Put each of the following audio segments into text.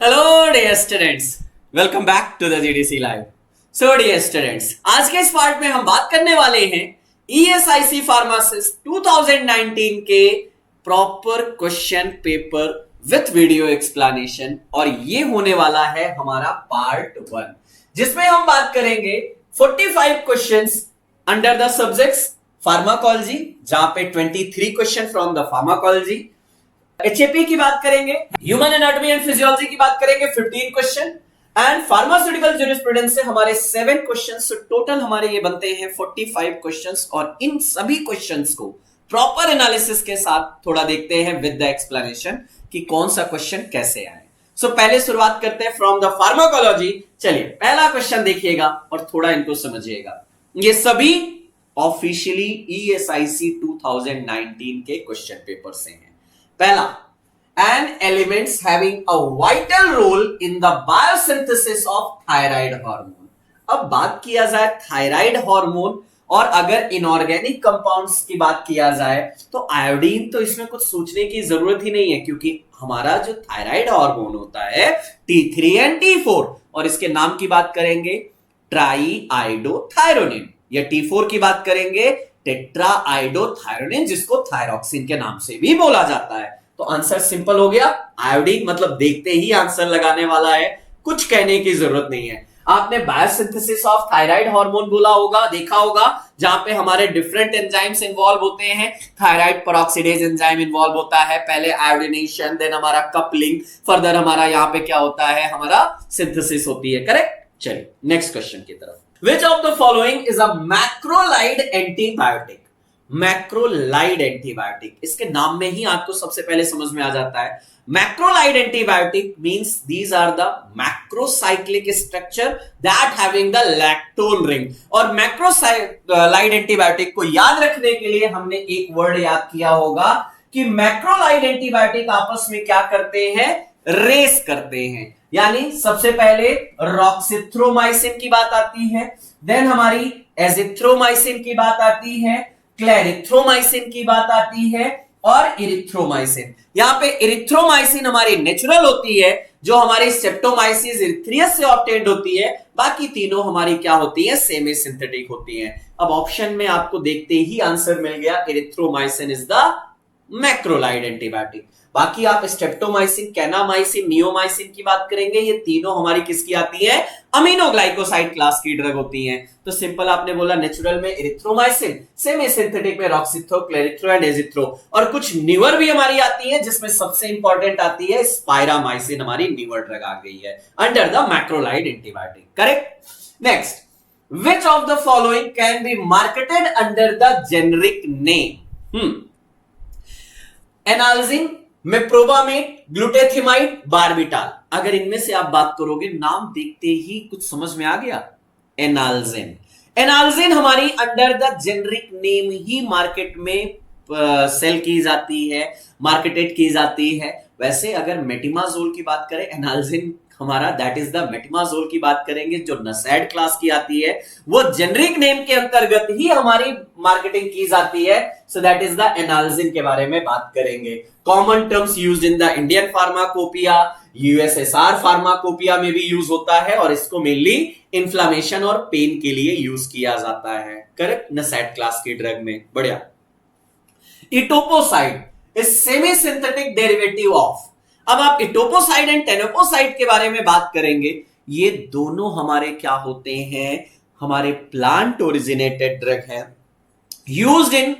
Hello dear students, welcome back to the GDC live. So dear students, आज के इस part में हम बात करने वाले हैं ईएसआईसी फार्मासिस्ट 2019 के proper question paper with video explanation, और ये होने वाला है हमारा पार्ट 1, जिसमें हम बात करेंगे 45 questions under the subjects pharmacology, जहां पे 23 question from the pharmacology. HAP की बात करेंगे, ह्यूमन एनाटॉमी एंड फिजियोलॉजी की बात करेंगे 15 क्वेश्चन, एंड फार्मास्यूटिकल ज्यूरिस्प्रूडेंस से हमारे 7 क्वेश्चंस। टोटल हमारे ये बनते हैं 45 क्वेश्चंस, और इन सभी क्वेश्चंस को प्रॉपर एनालिसिस के साथ थोड़ा देखते हैं विद द एक्सप्लेनेशन कि कौन सा क्वेश्चन कैसे आए। सो पहले शुरुआत करते हैं फ्रॉम द फार्माकोलॉजी। चलिए पहला क्वेश्चन देखिएगा और थोड़ा इनको समझिएगा। ये सभी ऑफिशियली ईएसआईसी 2019 के क्वेश्चन पेपर से हैं। पहला, an elements having a vital role in the biosynthesis of thyroid hormone। अब बात किया जाए थायराइड हार्मोन, और अगर इनऑर्गेनिक कंपाउंड्स की बात किया जाए तो आयोडीन तो इसमें कुछ सोचने की जरूरत ही नहीं है, क्योंकि हमारा जो थायराइड हार्मोन होता है T3 एंड T4, और इसके नाम की बात करेंगे ट्राई आइडोथायरोनिन, या T4 की बात करेंगे टेट्रा आइडोथायरोनिन, जिसको थायरोक्सिन के नाम से भी बोला जाता है। तो आंसर सिंपल हो गया, आयोडीन। मतलब देखते ही आंसर लगाने वाला है, कुछ कहने की जरूरत नहीं है। आपने बायोसिंथेसिस ऑफ थायराइड हार्मोन बोला होगा, देखा होगा, जहां पे हमारे डिफरेंट एंजाइम्स इन्वॉल्व होते हैं। थायराइड पेरोक्सीडेज एंजाइम इन्वॉल्व होता है, पहले आयोडीनेशन, देन हमारा कपलिंग, फर्दर हमारा यहाँ पे क्या होता है, हमारा सिंथेसिस होती है। करेक्ट। चलिए नेक्स्ट क्वेश्चन की तरफ। Which of the following is a macrolide antibiotic? Macrolide antibiotic, इसके नाम में ही आपको सबसे पहले समझ में आ जाता है। Macrolide antibiotic means these are the macrocyclic structure that having the lactone ring. और मैक्रोलाइड एंटीबायोटिक को याद रखने के लिए हमने एक वर्ड याद किया होगा कि मैक्रोलाइड एंटीबायोटिक आपस में क्या करते हैं, रेस करते हैं। यानी सबसे पहले रॉक्सिथ्रोमाइसिन की बात आती है, देन हमारी एजिथ्रोमाइसिन की बात आती है, क्लेरिथ्रोमाइसिन की बात आती है, और इरिथ्रोमाइसिन। यहां पे इरिथ्रोमाइसिन हमारी नेचुरल होती है, जो हमारी सेप्टोमाइसिस इरिथ्रियस से ऑब्टेन्ड होती है। बाकी तीनों हमारी क्या होती है, सेमी सिंथेटिक होती हैं। अब ऑप्शन में आपको देखते ही आंसर मिल गया, erythromycin is the macrolide antibiotic. बाकी आप स्ट्रेप्टोमाइसिन, कैनामाइसिन, नियोमाइसिन की बात करेंगे, ये तीनों हमारी किसकी आती है, अमीनोग्लाइकोसाइड क्लास की ड्रग होती हैं। तो सिंपल आपने बोला नेचुरल में इरिथ्रोमाइसिन, सेमी सिंथेटिक में रॉक्सिथ्रो, क्लेरिथ्रो एंड एजिथ्रो, और कुछ न्यूअर भी हमारी आती है, जिसमें सबसे इंपॉर्टेंट आती है स्पाइरामाइसिन, हमारी न्यूअर ड्रग आ गई है under the macrolide antibiotic. Correct. Next, which of the following can be marketed under the generic name? Analgin, meprobamate, glutethimide, barbital. अगर इनमें से आप बात करोगे, नाम देखते ही कुछ समझ में आ गया, एनाल्जिन। एनाल्जिन हमारी under the generic name he market में सेल की जाती है, मार्केटेड की जाती है। वैसे अगर मेटिमाजोल की बात करें, एनाल्जिन हमारा दैट इज द मेटिमाजोल की बात करेंगे, जो नसैड क्लास की आती है, वो जेनरिक नेम के अंतर्गत ही हमारी मार्केटिंग की जाती है। So that is the Analgin के बारे में बात करेंगे। Common terms used in the Indian pharmacopoeia, USSR pharmacopoeia में भी यूज होता है, और इसको मेनली इन्फ्लामेशन और पेन के लिए यूज किया जाता है। करेक्ट, नसैड क्लास की ड्रग में। बढ़िया। Etoposide is semi synthetic derivative of. अब आप इटोपोसाइड एंड टेनोपोसाइड के बारे में बात करेंगे। ये दोनों हमारे क्या होते हैं, हमारे प्लांट ओरिजिनेटेड ड्रग है, यूज्ड इन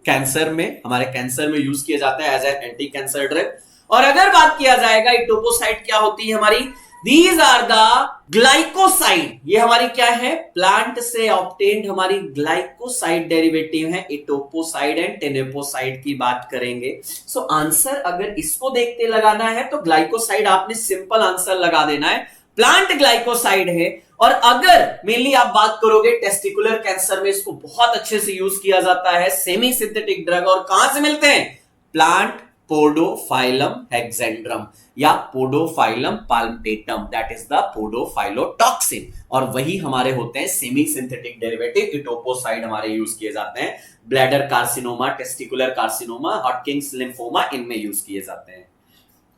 कैंसर में, हमारे कैंसर में यूज किया जाता है as an anti cancer drug. और अगर बात किया जाएगा इटोपोसाइड क्या होती है हमारी, दीज आर द ग्लाइकोसाइड। ये हमारी क्या है, प्लांट से ऑब्टेन्ड हमारी ग्लाइकोसाइड डेरिवेटिव है। इटोपोसाइड एंड टेनेपोसाइड की बात करेंगे। सो आंसर अगर इसको देखते लगाना है तो ग्लाइकोसाइड आपने सिंपल आंसर लगा देना है, प्लांट ग्लाइकोसाइड है। और अगर मेनली आप बात करोगे टेस्टिकुलर कैंसर में, इसको बहुत अच्छे से यूज किया जाता है, सेमी सिंथेटिक ड्रग। और कहां से मिलते हैं, प्लांट पोडोफाइलम हेक्सेंड्रम या podophyllum palmatum, that is the podophyllotoxin. और वही हमारे होते हैं सेमी सिंथेटिक डेरिवेटिव। इटोपोसाइड हमारे यूज किए जाते हैं bladder carcinoma, testicular carcinoma, Hodgkin's lymphoma, इनमें यूज किए जाते हैं।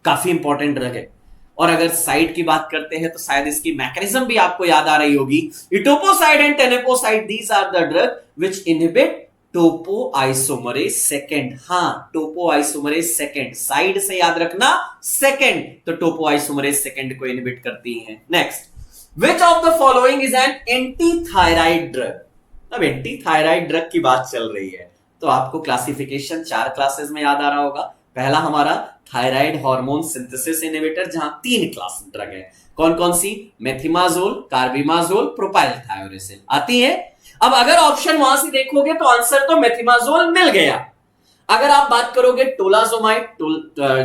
काफी इंपॉर्टेंट ड्रग है। और अगर साइड की बात करते हैं तो शायद इसकी मैकेनिज्म भी आपको याद आ रही होगी। Etoposide and teniposide, these are the drug which inhibit topoisomerase second. हाँ, टोपोआइसोमरेज सेकेंड, साइड से याद रखना सेकेंड, तो टोपोआइसोमरेज सेकेंड को इनहिबिट करती हैं। Next, which of the following is an anti thyroid drug. अब एंटी थायराइड ड्रग की बात चल रही है तो आपको क्लासिफिकेशन 4 क्लासेस में याद आ रहा होगा। पहला हमारा थायराइड हार्मोन सिंथेसिस इनहिबिटर, जहां 3 क्लास ड्रग है। कौन कौन सी? मेथिमाजोल, कार्बिमाजोल, प्रोपाइल थायोरेसिल आती है। अब अगर ऑप्शन वहां से देखोगे तो आंसर तो मेथिमाजोल मिल गया। अगर आप बात करोगे टोलाजोमाइड,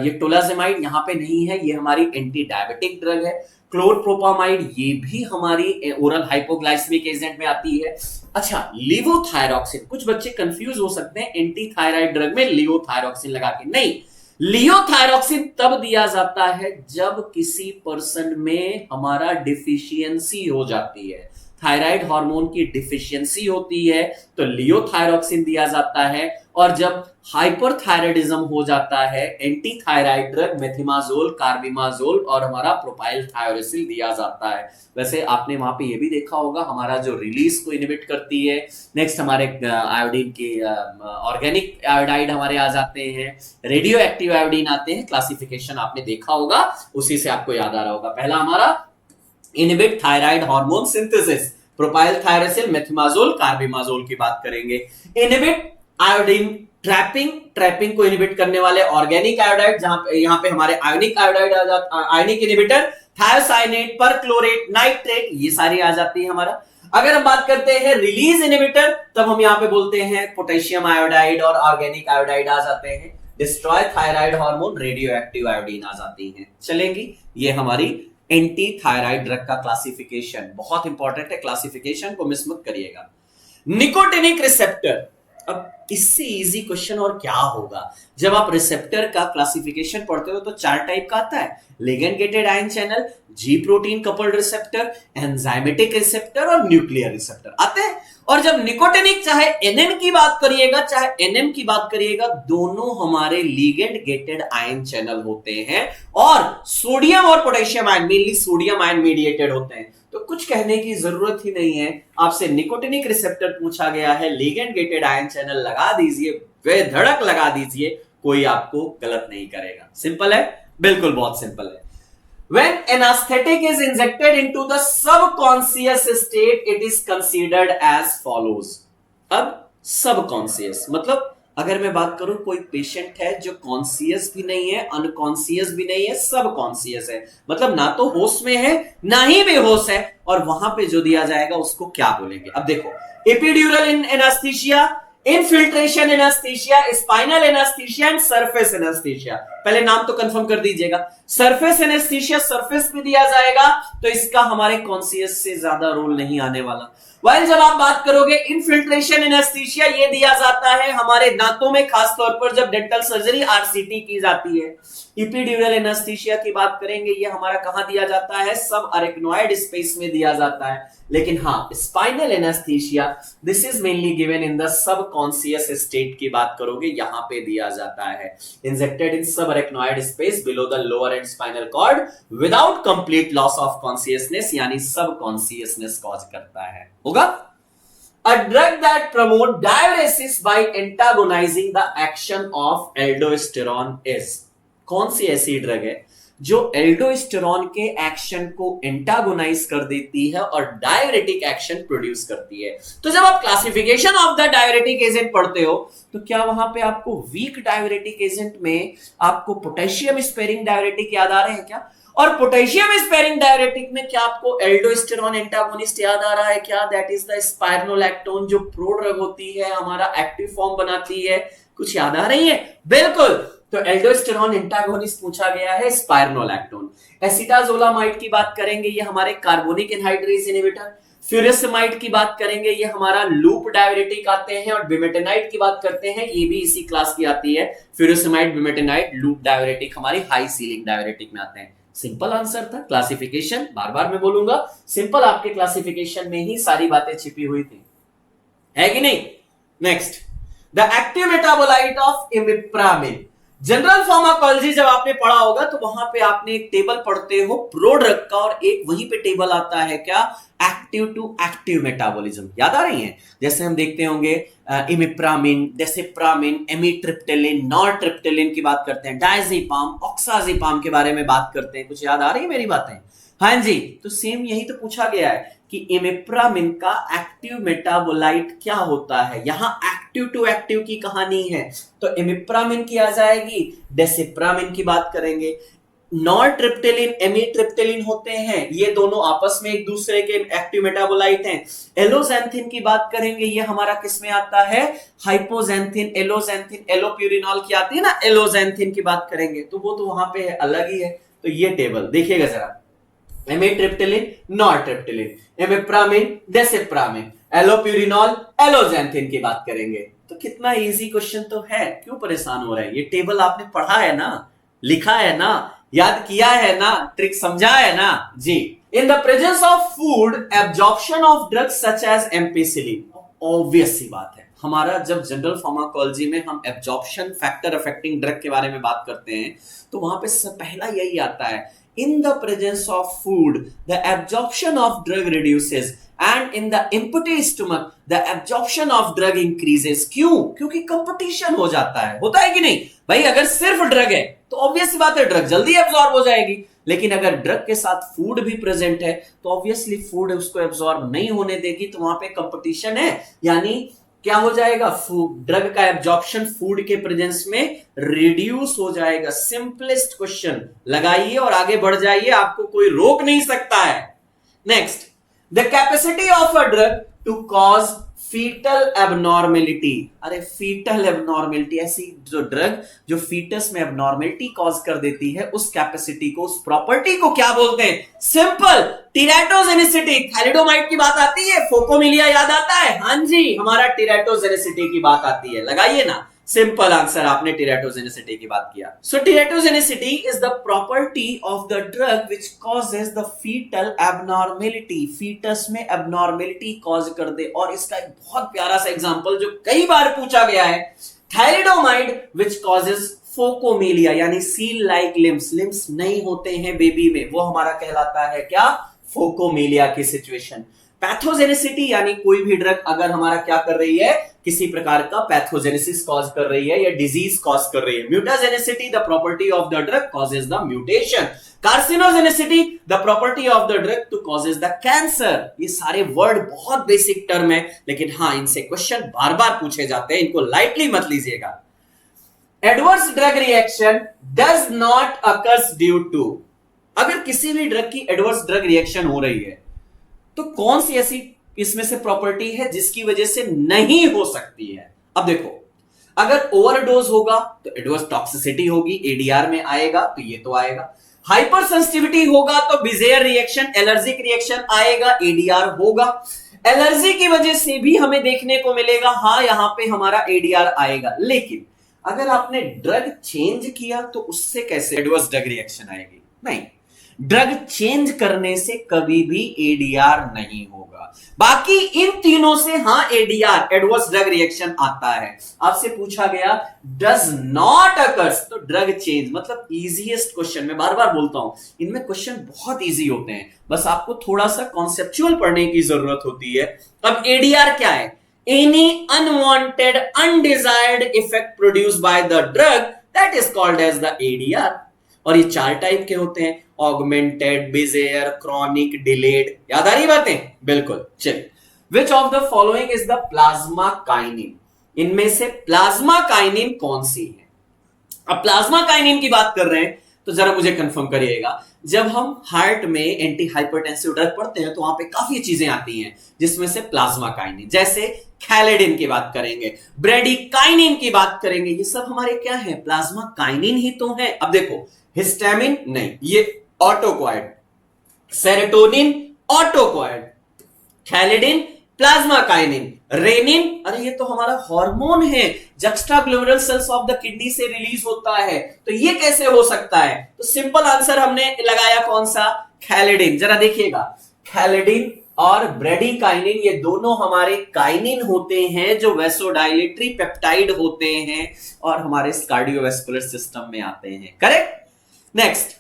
ये टोलाजेमाइड यहां पे नहीं है, ये हमारी एंटी डायबिटिक ड्रग है। क्लोरप्रोपामाइड, ये भी हमारी ओरल हाइपोग्लाइसेमिक एजेंट में आती है। अच्छा, लिवोथायरॉक्सिन, कुछ बच्चे कंफ्यूज हो सकते हैं एंटी थायराइड ड्रग में लिवोथायरॉक्सिन लगा के। नहीं, लिवोथायरॉक्सिन तब दिया जाता है जब किसी पर्सन में हमारा डिफिशियंसी हो जाती है, थायराइड हार्मोन की डिफिशियंसी होती है तो लियोथायरॉक्सिन दिया जाता है। और जब हाइपरथायराइडिज्म हो जाता है, एंटी थायराइड ड्रग मेथिमाजोल, कार्बिमाजोल और हमारा प्रोपाइल थायोरेसिल दिया जाता है। वैसे आपने वहां पे ये भी देखा होगा हमारा जो रिलीज को इनहिबिट करती है। नेक्स्ट हमारे आयोडीन के ऑर्गेनिक आयोडाइड हमारे आ जाते हैं, रेडियो एक्टिव आयोडीन आते हैं। क्लासिफिकेशन आपने देखा होगा, उसी से आपको याद आ रहा होगा। पहला हमारा inhibit thyroid hormone synthesis, propyl thiouracil, methimazole, carbimazole की बात करेंगे। इनहिबिट आयोडीन ट्रैपिंग, ट्रैपिंग को इनहिबिट करने वाले ऑर्गेनिक आयोडाइड, जहां यहां पे हमारे आयोनिक आयोडाइड आ जाता, ionic inhibitor thiocyanate, perchlorate, nitrate, ये सारी आ जाती है हमारा। अगर हम बात करते हैं रिलीज इनहिबिटर, तब हम यहां पे बोलते हैं पोटेशियम आयोडाइड और ऑर्गेनिक आयोडाइड आ जाते हैं। Destroy thyroid hormone, radio active iodine आ जाती है। चलेंगी, ये हमारी एंटी थायराइड ड्रग का क्लासिफिकेशन बहुत इंपॉर्टेंट है, क्लासिफिकेशन को मिस मत करिएगा। निकोटिनिक रिसेप्टर, अब इससे इजी क्वेश्चन और क्या होगा। जब आप रिसेप्टर का क्लासिफिकेशन पढ़ते हो तो 4 टाइप का आता है, लिगेंड गेटेड आयन चैनल, जी protein coupled receptor, enzymatic receptor और न्यूक्लियर रिसेप्टर आते हैं। और जब निकोटिनिक, चाहे एनएम की बात करिएगा चाहे एनएम की बात करिएगा, दोनों हमारे लिगेंड गेटेड आयन चैनल होते हैं और सोडियम और potassium ion, mainly sodium ion mediated होते हैं। तो कुछ कहने की जरूरत ही नहीं है, आपसे निकोटिनिक रिसेप्टर पूछा गया है, लिगेंड गेटेड आयन चैनल लगा दीजिए, बेधड़क लगा दीजिए, कोई आपको गलत नहीं करेगा। सिंपल है, बिल्कुल बहुत सिंपल है। When anesthetic is injected into the subconscious state, it is considered as follows. अब subconscious मतलब अगर मैं बात करूं कोई पेशेंट है जो कॉन्सियस भी नहीं है, अनकॉन्सियस भी नहीं है, सब कॉन्सियस है, मतलब ना तो होश में है ना ही बेहोश है, और वहां पे जो दिया जाएगा उसको क्या बोलेंगे। अब देखो, epidural in anaesthesia, infiltration anaesthesia, spinal anaesthesia and surface anaesthesia. पहले नाम तो कंफर्म कर दीजिएगा। सरफेस एनेस्थीसिया सरफेस पे दिया जाएगा तो इसका हमारे कॉन्सियस से ज्यादा रोल नहीं आने वाला। वाइल जब आप बात करोगे इनफिल्ट्रेशन एनेस्थीसिया, ये दिया जाता है हमारे दांतों में, खासतौर पर जब डेंटल सर्जरी आरसीटी की जाती है। एपिड्यूरल एनेस्थीसिया की बात करेंगे, ये हमारा कहां दिया जाता है, सब अरेक्नोइड स्पेस में दिया जाता है। लेकिन हाँ, spinal anaesthesia this is mainly given in the subconscious state की बात करोगे, यहां पे दिया जाता है। Injected in sub arachnoid space below the lower end spinal cord without complete loss of consciousness, यानी सब कॉन्शियसनेस कॉज करता है। होगा a drug that promote diuresis by antagonizing the action of aldosterone is, कौन सी ऐसी drug है जो aldosterone के action को एंटागोनाइज कर देती है और डायरेटिक एक्शन प्रोड्यूस करती है। तो जब आप classification of the diuretic agent पढ़ते हो तो क्या वहां पे आपको वीक डायरेटिक एजेंट में आपको पोटेशियम स्पेरिंग डायरेटिक याद आ रहे हैं क्या? और पोटेशियम स्पेरिंग डायरेटिक में क्या आपको एल्डोस्टेरॉन एंटागोनिस्ट याद आ रहा है क्या? दैट इज द स्पाइरोलैक्टोन, जो प्रोड्रग होती है, हमारा एक्टिव फॉर्म बनाती है। कुछ याद आ रही है? बिल्कुल। तो एल्डोस्टेरॉन एंटागोनिस्ट पूछा गया है स्पाइरोलैक्टोन। एसिटाजोलामाइड की बात करेंगे, ये हमारे कार्बोनिक एनहाइड्रेज इनहिबिटर। फ्यूरेसेमाइड की बात करेंगे, ये हमारा लूप डायरेटिक आते हैं। और बिमेटेनाइड की बात करते हैं, ये भी इसी क्लास की आती है। फ्यूरेसेमाइड, बिमेटेनाइड, लूप डायरेटिक हमारी हाई सीलिंग डायरेटिक में आते हैं। सिंपल आंसर था। क्लासिफिकेशन बार बार मैं बोलूंगा, सिंपल आपके क्लासिफिकेशन में ही सारी बातें छिपी हुई थी, है कि नहीं? Next, the active metabolite of imipramine. General pharmacology जब आपने पढ़ा होगा तो वहां पे आपने एक टेबल पढ़ते हो प्रोड्रग का, और एक वहीं पे टेबल आता है क्या, एक्टिव टू एक्टिव मेटाबॉलिज्म। याद आ रही है? जैसे हम देखते होंगे इमिप्रामिन, डेसिप्रामिन, एमिट्रिप्टिलिन, नॉरट्रिप्टिलिन की बात करते हैं, डायजेपाम, ऑक्साजेपाम के बारे में बात करते हैं। कुछ याद आ रही है मेरी बातें? हाँ जी। तो सेम यही तो पूछा गया है कि इमिप्रामिन का एक्टिव मेटाबोलाइट क्या होता है। यहां एक्टिव टू एक्टिव की कहानी है, तो इमिप्रामिन की आ जाएगी, डेसिप्रामिन की बात करेंगे। नॉरट्रिप्टिलिन, एमिट्रिप्टिलिन होते हैं, ये दोनों आपस में एक दूसरे के एक्टिव मेटाबोलाइट हैं। एलोजेंथिन की बात करेंगे, ये हमारा किस में आता है, हाइपोजेंथिन, एलोजेंथिन, एलोप्यूरिनॉल की आती है ना, एलोजेंथिन की बात करेंगे, तो वो तो वहां पे अलग ही है। तो ये टेबल देखिएगा जरा, एमिट्रिप्टिलिन, नॉरट्रिप्टिलिन, इमिप्रामिन, डेसिप्रामिन, एलोप्यूरिनॉल, एलोजेंथिन की बात करेंगे। तो कितना इजी क्वेश्चन तो है, क्यों परेशान हो रहे हैं? ये टेबल आपने पढ़ा है ना, लिखा है ना, याद किया है ना, ट्रिक समझा है ना जी। In the presence of food, absorption of drugs such as ampicillin, obvious सी बात है, हमारा जब जनरल फार्माकोलॉजी में हम एब्जॉर्प्शन फैक्टर अफेक्टिंग ड्रग के बारे में बात करते हैं तो वहां पे पहला यही आता है, in the presence of food the absorption of drug reduces and in the empty stomach the absorption of drug increases। क्यों? क्योंकि कंपटीशन हो जाता है, होता है कि नहीं भाई? अगर सिर्फ ड्रग है तो ऑब्वियस सी बात है ड्रग जल्दी एब्जॉर्ब हो जाएगी, लेकिन अगर ड्रग के साथ फूड भी प्रेजेंट है तो ऑब्वियसली फूड उसको एब्जॉर्ब नहीं होने देगी, तो वहां पे कंपटीशन है, यानी क्या हो जाएगा, ड्रग का एब्जॉर्प्शन फूड के प्रेजेंस में रिड्यूस हो जाएगा। सिंपलेस्ट क्वेश्चन लगाइए और आगे बढ़ जाइए, आपको कोई रोक नहीं सकता है। Next, the capacity of a drug to cause foetal abnormality. अरे फीटल एबनॉर्मेलिटी, ऐसी जो ड्रग जो फीटस में एबनॉर्मेलिटी कॉज कर देती है, उस कैपेसिटी को, उस प्रॉपर्टी को क्या बोलते हैं? Simple, teratogenicity. थैलिडोमाइड की बात आती है, फोकोमिलिया याद आता है? हाँ जी, हमारा टेराटोजेनिसिटी की बात आती है, लगाइए ना। सिंपल आंसर, आपने टेराटोजेनिसिटी की बात किया। So teratogenicity is the property of the drug which causes the fetal abnormality, fetus में एबनॉर्मेलिटी कॉज कर दे। और इसका एक बहुत प्यारा सा एग्जांपल जो कई बार पूछा गया है, थैलिडोमाइड व्हिच कॉजेस फोकोमिलिया, यानी सील लाइक लिम्स, लिम्स नहीं होते हैं बेबी में, वो हमारा कहलाता है क्या, फोकोमिलिया की सिचुएशन। पैथोजेनिसिटी, यानी कोई भी ड्रग अगर हमारा क्या कर रही है, किसी प्रकार का पैथोजेनेसिस कॉज कर रही है या डिजीज कॉज कर रही है। Mutagenicity, the property of the drug causes the mutation. Carcinogenicity, the property of the drug to causes the cancer. ये सारे वर्ड बहुत बेसिक टर्म है, लेकिन हाँ, इनसे क्वेश्चन बार बार पूछे जाते हैं, इनको लाइटली मत लीजिएगा। Adverse drug reaction does not occurs due to, अगर किसी भी ड्रग की एडवर्स ड्रग रिएक्शन हो रही है तो कौन सी ऐसी इसमें से प्रॉपर्टी है जिसकी वजह से नहीं हो सकती है? अब देखो, अगर ओवरडोज होगा तो एडवर्स टॉक्सिसिटी होगी, एडीआर में आएगा, तो ये तो आएगा। हाइपर सेंसिटिविटी होगा तो बिजेयर रिएक्शन, एलर्जिक रिएक्शन आएगा, एडीआर होगा। एलर्जी की वजह से भी हमें देखने को मिलेगा, हाँ यहां पे हमारा एडीआर आएगा। लेकिन अगर आपने ड्रग चेंज किया तो उससे कैसे एडवर्स ड्रग रिएक्शन आएगी? नहीं, ड्रग चेंज करने से कभी भी एडीआर नहीं होगा। बाकी इन तीनों से हाँ एडीआर, एडवर्स ड्रग रिएक्शन आता है। आपसे पूछा गया डज नॉट अकर्स, तो ड्रग चेंज मतलब इजीएस्ट क्वेश्चन, मैं बार बार बोलता हूं इनमें क्वेश्चन बहुत इजी होते हैं, बस आपको थोड़ा सा कॉन्सेप्चुअल पढ़ने की जरूरत होती है। अब एडीआर क्या है? Any unwanted undesired effect produced by the drug that is called as the ADR. और ये चार टाइप के होते हैं, ऑगमेंटेड, बिजेयर, क्रॉनिक, डिलेड। याद आ रही बातें? बिल्कुल। चलिए, विच of the following is the plasma kinin? इनमें से प्लाज्मा काइनिन कौन सी है? अब प्लाज्मा काइनिन की बात कर रहे हैं तो जरा मुझे कंफर्म करिएगा, जब हम हार्ट में एंटी हाइपरटेंसिव ड्रग पढ़ते हैं तो वहां पे काफी चीजें आती हैं, जिसमें से प्लाज्मा काइनिन, जैसे थैलिडिन की बात करेंगे, ब्रेडिकाइनिन की बात करेंगे, ये सब हमारे क्या है? प्लाज्मा काइनिन ही तो है। अब देखो, हिस्टामिन नहीं, ये ऑटोक्वाइड, सेरोटोनिन ऑटोक्वाइड, थैलिडिन प्लाज्मा काइनिन, रेनिन, अरे ये तो हमारा हार्मोन है, juxtaglomerular cells of the kidney से रिलीज होता है, तो ये कैसे हो सकता है? तो सिंपल आंसर हमने लगाया कौन सा? थैलिडिन। जरा देखिएगा, थैलिडिन और ब्रेडिकाइनिन, ये दोनों हमारे काइनिन होते हैं जो वैसोडाइलेटरी पेप्टाइड होते हैं और हमारे कार्डियोवैस्कुलर सिस्टम में आते हैं। Correct. Next,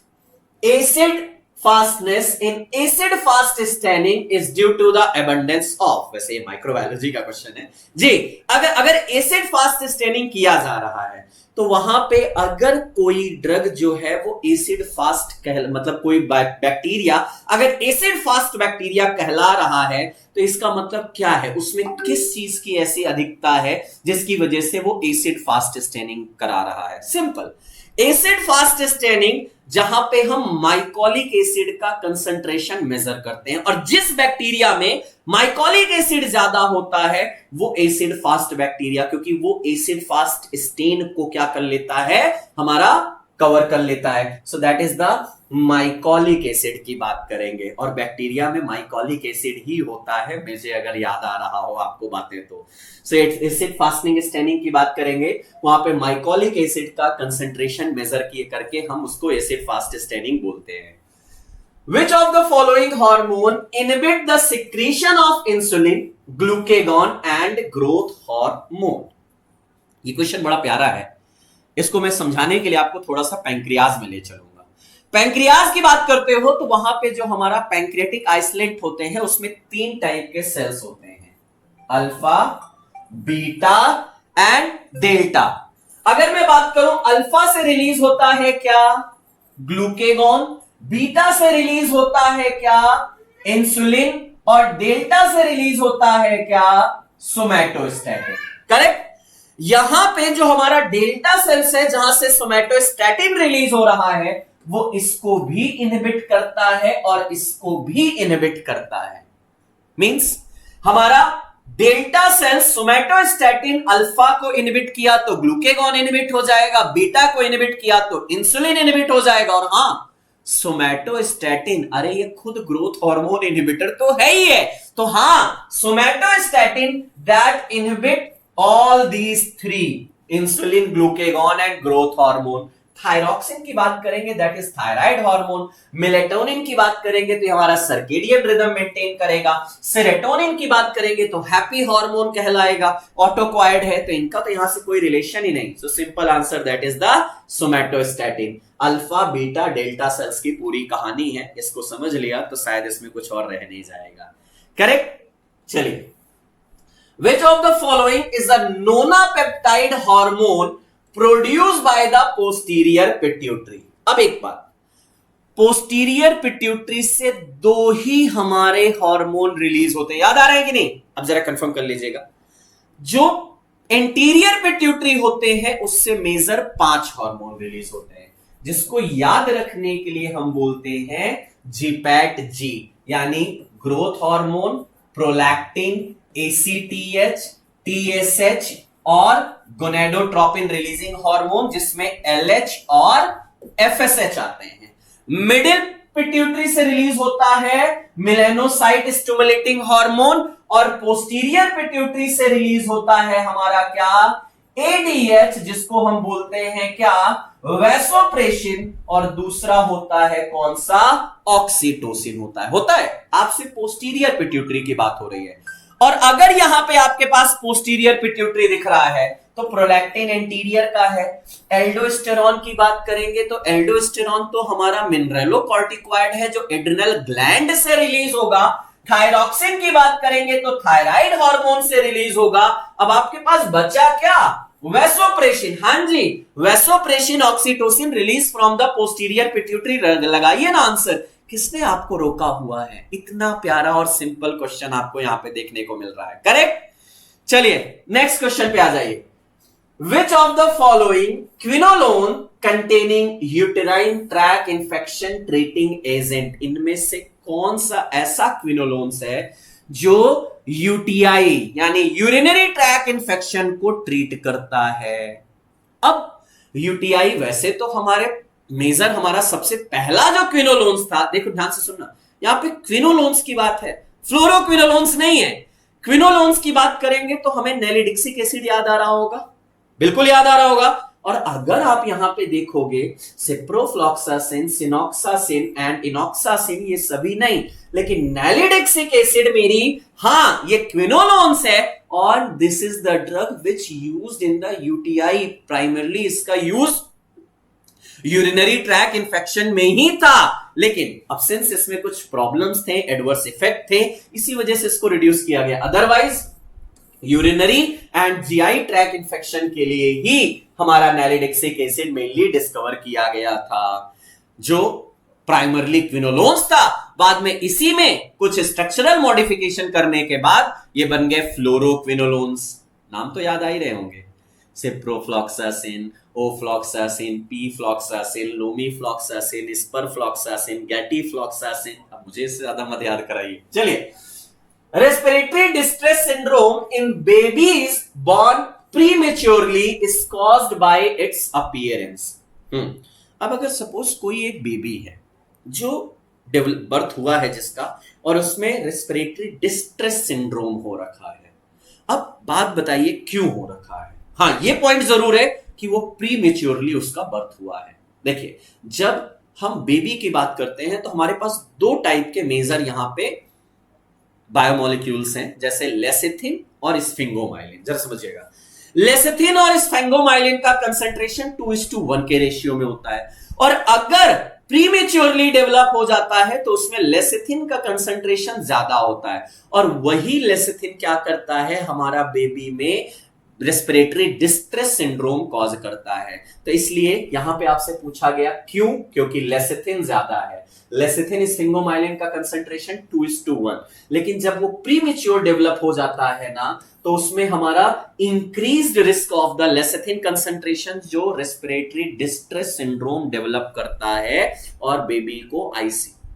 acid fastness in acid fast staining is due to the abundance of, वैसे ये माइक्रोबायोलॉजी का क्वेश्चन है जी। अगर एसिड फास्ट स्टेनिंग किया जा रहा है तो वहां पे अगर कोई ड्रग जो है वो एसिड फास्ट मतलब कोई बैक्टीरिया अगर एसिड फास्ट बैक्टीरिया कहला रहा है तो इसका मतलब क्या है, उसमें किस चीज की ऐसी अधिकता है जिसकी वजह से वो एसिड फास्ट स्टेनिंग करा रहा है। सिंपल, एसिड फास्ट स्टेनिंग जहां पे हम माइकोलिक एसिड का कंसंट्रेशन मेजर करते हैं और जिस बैक्टीरिया में माइकोलिक एसिड ज्यादा होता है वो एसिड फास्ट बैक्टीरिया, क्योंकि वो एसिड फास्ट स्टेन को क्या कर लेता है, हमारा कवर कर लेता है। So that is the mycolic acid की बात करेंगे और बैक्टीरिया में माइकोलिक एसिड ही होता है, मुझे अगर याद आ रहा हो आपको बातें तो। सो एसिड फास्टिंग स्टेनिंग की बात करेंगे, वहां पे माइकोलिक एसिड का कंसंट्रेशन मेजर किए करके हम उसको एसिड फास्ट स्टेनिंग बोलते हैं। Which of the following hormone inhibit the secretion of insulin, glucagon and growth hormone? ये क्वेश्चन बड़ा प्यारा है, इसको मैं समझाने के लिए आपको थोड़ा सा पैंक्रियाज में ले चलूंगा। पैंक्रियाज की बात करते हो तो वहां पे जो हमारा पैंक्रियाटिक आइसोलेट होते हैं उसमें 3 टाइप के सेल्स होते हैं, अल्फा, बीटा एंड डेल्टा। अगर मैं बात करूं, अल्फा से रिलीज होता है क्या, ग्लूकेगॉन, बीटा से रिलीज होता है क्या, इंसुलिन, और डेल्टा से रिलीज होता है क्या, सोमैटोस्टैटिन। करेक्ट। यहां पे जो हमारा डेल्टा सेल्स है जहां से सोमैटोस्टैटिन रिलीज हो रहा है वो इसको भी इनहिबिट करता है और इसको भी इनहिबिट करता है। मींस हमारा डेल्टा सेल्स सोमैटोस्टैटिन अल्फा को इनहिबिट किया तो ग्लूकेगॉन इनहिबिट हो जाएगा, बीटा को इनहिबिट किया तो इंसुलिन इनहिबिट हो जाएगा, और हां सोमैटोस्टैटिन, अरे ये खुद ग्रोथ हार्मोन इनहिबिटर तो है ही है, तो हां somatostatin that inhibit all these three, insulin, glucagon and growth hormone। Thyroxine की बात करेंगे that is thyroid hormone, melatonin की बात करेंगे तो हमारा सर्केडियन रिदम मेंटेन करेगा, सेरोटोनिन की बात करेंगे तो हैप्पी हार्मोन कहलाएगा, ऑटोक्वायर्ड है तो इनका तो यहां से कोई रिलेशन ही नहीं। So simple answer that is the somatostatin. Alpha beta delta sales की पूरी कहानी है, इसको समझ लिया तो शायद इसमें कुछ और रह नहीं जाएगा। करेक्ट। चलिए, which of the following is a nonapeptide hormone produced by the posterior pituitary? अब एक बात, पोस्टीरियर पिट्यूटरी से 2 ही हमारे हार्मोन रिलीज होते हैं, याद आ रहा है कि नहीं? अब जरा कंफर्म कर लीजिएगा। जो एंटीरियर पिट्यूटरी होते हैं उससे मेजर 5 हार्मोन रिलीज होते हैं, जिसको याद रखने के लिए हम बोलते हैं जीपैट जी, यानी growth hormone, prolactin, ACTH, TSH और गोनेडोट्रोपिन रिलीजिंग हार्मोन जिसमें LH और FSH आते हैं। मिडिल पिट्यूटरी से रिलीज होता है मेलानोसाइट स्टिमुलेटिंग हार्मोन और पोस्टीरियर पिट्यूटरी से रिलीज होता है हमारा क्या, ADH, जिसको हम बोलते हैं क्या, वैसोप्रेसिन, और दूसरा होता है कौन सा, ऑक्सीटोसिन होता है। आपसे पोस्टीरियर पिट्यूटरी की बात हो रही है, और अगर यहां पे आपके पास पोस्टीरियर पिट्यूटरी दिख रहा है तो प्रोलैक्टिन एंटीरियर का है। एल्डोस्टेरॉन की बात करेंगे तो एल्डोस्टेरॉन तो हमारा मिनरलोकॉर्टिकॉइड है जो एड्रिनल ग्लैंड से रिलीज होगा। थायरॉक्सिन की बात करेंगे तो थायराइड हार्मोन से रिलीज होगा। अब आपके पास बचा क्या, वैसोप्रेसिन। हां जी, vasopressin, oxytocin release from the posterior pituitary. लगाइए ना आंसर, किसने आपको रोका हुआ है? इतना प्यारा और सिंपल क्वेश्चन आपको यहां पे देखने को मिल रहा है। करेक्ट। चलिए नेक्स्ट क्वेश्चन पे आ जाइए। विच of the following quinolone containing uterine track infection treating agent, इनमें से कौन सा ऐसा क्विनोलोन्स है जो यूटीआई यानी यूरिनरी ट्रैक इंफेक्शन को ट्रीट करता है? अब यूटीआई वैसे तो हमारे मेजर हमारा सबसे पहला जो क्विनोलोन्स था, देखो ध्यान से सुनना, यहां पे क्विनोलोन्स की बात है, फ्लोरोक्विनोलोन्स नहीं है। क्विनोलोन्स की बात करेंगे तो हमें नेलिडिक्सिक एसिड याद आ रहा होगा, बिल्कुल याद आ रहा होगा, और अगर आप यहां पे देखोगे सिप्रोफ्लॉक्सासिन, सिनॉक्सासिन एंड इनॉक्सासिन ये सभी नहीं, लेकिन नैलिडिक्सिक एसिड मेरी हां ये क्विनोलोन्स है और this is the drug which used in the UTI. Primarily इसका यूज यूरिनरी ट्रैक इंफेक्शन में ही था, लेकिन अब सिंस इसमें कुछ प्रॉब्लम्स थे, एडवर्स इफेक्ट थे, इसी वजह से इसको रिड्यूस किया गया। Otherwise urinary and GI tract infection के लिए ही हमारा नैलिडिक्सिक एसिड मेनली डिस्कवर किया गया था, जो प्राइमरली क्विनोलोन्स था। बाद में इसी में कुछ स्ट्रक्चरल मॉडिफिकेशन करने के बाद ये बन गए फ्लोरोक्विनोलोन्स। नाम तो याद आ ही रहे होंगे, सिप्रोफ्लॉक्सासिन, ओफ्लॉक्सासिन, पीफ्लॉक्सासिन, लोमीफ्लॉक्सासिन, स्परफ्लॉक्सासिन, गैटीफ्लॉक्सासिन। अब मुझे इससे ज्यादा मत याद कराइए। चलिए, respiratory distress syndrome in babies born prematurely is caused by its appearance. अब अगर सपोज कोई एक बेबी है जो बर्थ हुआ है जिसका, और उसमें रेस्पिरेटरी डिस्ट्रेस सिंड्रोम हो रखा है, अब बात बताइए क्यों हो रखा है। हाँ, ये पॉइंट जरूर है कि वो प्रीमेच्योरली उसका बर्थ हुआ है। देखिए, जब हम बेबी की बात करते हैं तो हमारे पास दो टाइप के मेजर यहां पे बायोमोलिक्यूल्स हैं, जैसे लेसिथिन और स्फिंगोमाइलिन। जरा समझिएगा, लेसिथिन और स्फिंगोमाइलिन का कंसंट्रेशन 2:1 के रेशियो में होता है, और अगर प्रीमेच्योरली डेवलप हो जाता है तो उसमें लेसिथिन का कंसंट्रेशन ज्यादा होता है, और वही लेसिथिन क्या करता है, हमारा बेबी में रेस्पिरेटरी डिस्ट्रेस सिंड्रोम कॉज करता है। तो इसलिए यहां पे आपसे पूछा गया क्यों, क्योंकि लेसिथिन ज्यादा है। लेसिथिन स्फिंगोमाइलिन का कंसंट्रेशन 2:1, लेकिन जब वो प्रीमेच्योर डेवलप हो जाता है ना, तो उसमें हमारा increased risk of the lecithin concentration जो रेस्पिरेटरी डिस्ट्रेस सिंड्रोम डेवलप करता है, और बेबी को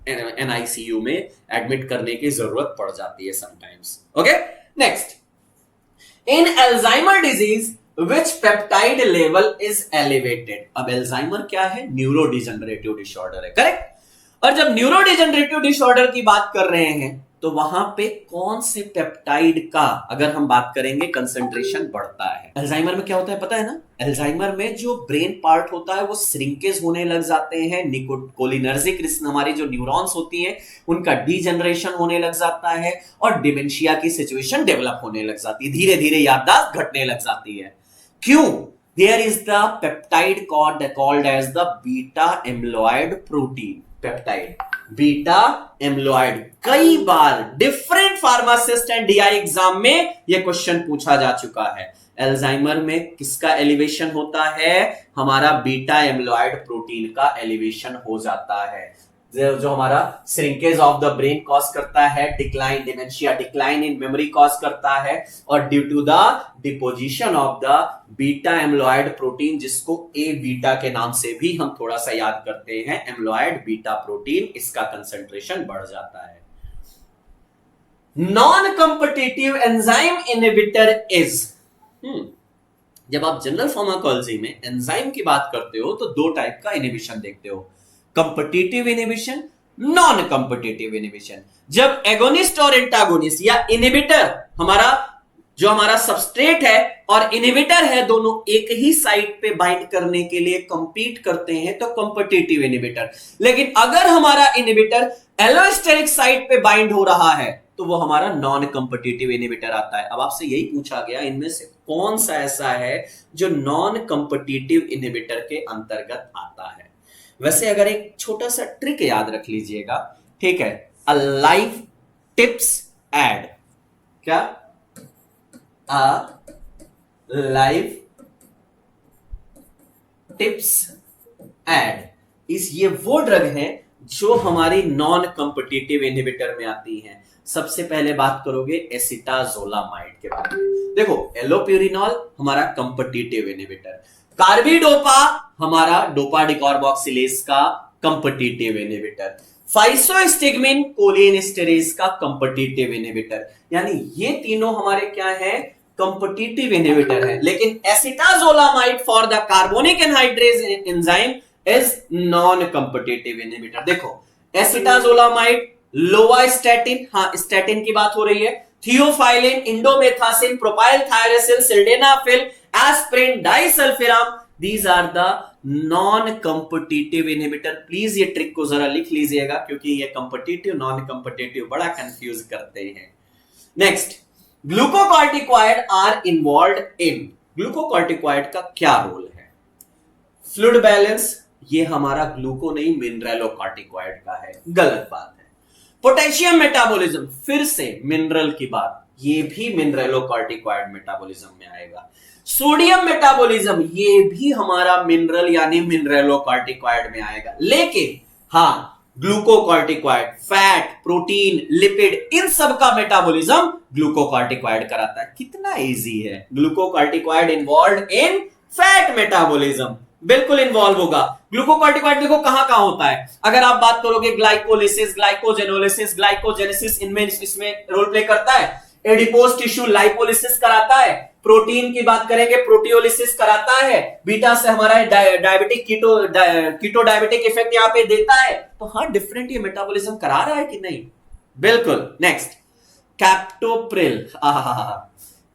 एनआईसीयू में एडमिट करने की जरूरत पड़ जाती है sometimes. Okay, next, in Alzheimer disease which peptide level is elevated। अब अल्जाइमर क्या है, न्यूरो डिजनरेटिव डिसऑर्डर है, करेक्ट। और जब न्यूरो डिजनरेटिव डिसऑर्डर की बात कर रहे हैं तो वहां पे कौन से पेप्टाइड का अगर हम बात करेंगे कंसंट्रेशन बढ़ता है। अल्जाइमर में क्या होता है पता है ना, अल्जाइमर में जो ब्रेन पार्ट होता है वो श्रिंकेज होने लग जाते हैं, कोलिनर्जिक हमारी जो न्यूरॉन्स होती हैं उनका डीजनरेशन होने लग जाता है, और डिमेंशिया की सिचुएशन डेवलप होने लग जाती है, धीरे धीरे याददाश्त घटने लग जाती है। क्यों? There is the peptide called as the beta amyloid protein peptide, beta amyloid. कई बार different pharmacist and DI exam में यह क्वेश्चन पूछा जा चुका है। अल्जाइमर में किसका एलिवेशन होता है, हमारा बीटा एम्लोइड प्रोटीन का एलिवेशन हो जाता है, जो हमारा shrinkage of the brain cause करता है, decline dementia, decline in memory cause करता है, और due to the deposition of the beta amyloid protein, जिसको ए बीटा के नाम से भी हम थोड़ा सा याद करते हैं, एम्लोइड बीटा प्रोटीन, इसका कंसंट्रेशन बढ़ जाता है। Non competitive enzyme inhibitor is, जब आप जनरल फार्माकोलॉजी में एंजाइम की बात करते हो तो दो टाइप का इनहिबिशन देखते हो, competitive inhibition, non competitive inhibition. जब एगोनिस्ट और एंटागोनिस्ट या इनहिबिटर, हमारा सबस्ट्रेट है और इनहिबिटर है, दोनों एक ही साइट पे बाइंड करने के लिए कंपीट करते हैं तो कंपिटिटिव इनहिबिटर। लेकिन अगर हमारा इनहिबिटर एलोस्टेरिक साइट पे बाइंड हो रहा है तो वो हमारा नॉन कंपिटिटिव इनहिबिटर आता है। अब आपसे यही पूछा गया इनमें से कौन सा ऐसा है जो नॉन कंपिटिटिव इनहिबिटर के अंतर्गत आता है। वैसे अगर एक छोटा सा ट्रिक याद रख लीजिएगा, ठीक है, अ लाइफ टिप्स एड, क्या, अ लाइफ टिप्स एड, ये वो ड्रग है जो हमारी नॉन कंपिटिटिव इनहिबिटर में आती हैं। सबसे पहले बात करोगे एसिटाजोलामाइड के बारे में। देखो, एलोप्यूरिनॉल हमारा कंपिटिटिव इनहिबिटर, कार्बिडोपा हमारा डोपा डिकॉर्बोक्सिलेज का कंपिटिटिव इनहिबिटर, फाइसोस्टिग्मिन कोलिनेस्टेरेज का कंपिटिटिव इनहिबिटर, यानी ये तीनों हमारे क्या है, कंपिटिटिव इनहिबिटर है। लेकिन acetazolamide for the carbonic anhydrase enzyme is non competitive inhibitor. देखो, एसिटाजोलामाइड, लोवास्टैटिन, हाँ स्टैटिन की बात हो रही है, theophylline, indomethacin, propyl thiouracil, sildenafil, aspirin, disulfiram, these are the non competitive inhibitor. Please ये ट्रिक को जरा लिख लीजिएगा, क्योंकि ये कॉम्पिटिटिव नॉन कॉम्पिटिटिव बड़ा कंफ्यूज करते हैं। Next, glucocorticoid are involve in. Glucocorticoid का क्या रोल है? Fluid balance. ये हमारा ग्लूको नहीं मिनरलोकॉर्टिकॉइड का है, गलत बात है। पोटेशियम मेटाबॉलिज्म, फिर से मिनरल की बात, ये भी मिनरलोकॉर्टिकॉइड मेटाबॉलिज्म में आएगा। सोडियम मेटाबॉलिज्म, ये भी हमारा मिनरल यानी मिनरलोकॉर्टिकॉइड में आएगा। लेकिन हाँ, ग्लूकोकॉर्टिकॉइड, फैट, प्रोटीन, लिपिड, इन सब का मेटाबॉलिज्म ग्लूकोकॉर्टिकॉइड कराता है। कितना इजी है। Glucocorticoid involve in fat metabolism, बिल्कुल इन्वॉल्व होगा। ग्लूकोकॉर्टिकॉइड देखो कहां कहां होता है। अगर आप बात करोगे ग्लाइकोलिसिस, ग्लाइकोजेनोलिसिस, ग्लाइकोजेनेसिस, इनमें इसमें रोल प्ले करता है। एडिपोज टिश्यू लाइपोलिसिस कराता है। प्रोटीन की बात करेंगे, प्रोटियोलिसिस कराता है। बीटा से हमारा डायबिटिक कीटो डायबिटिक इफेक्ट यहां पे देता है। तो हाँ, डिफरेंट ये मेटाबॉलिज्म करा रहा है कि नहीं? बिल्कुल। Next, captopril.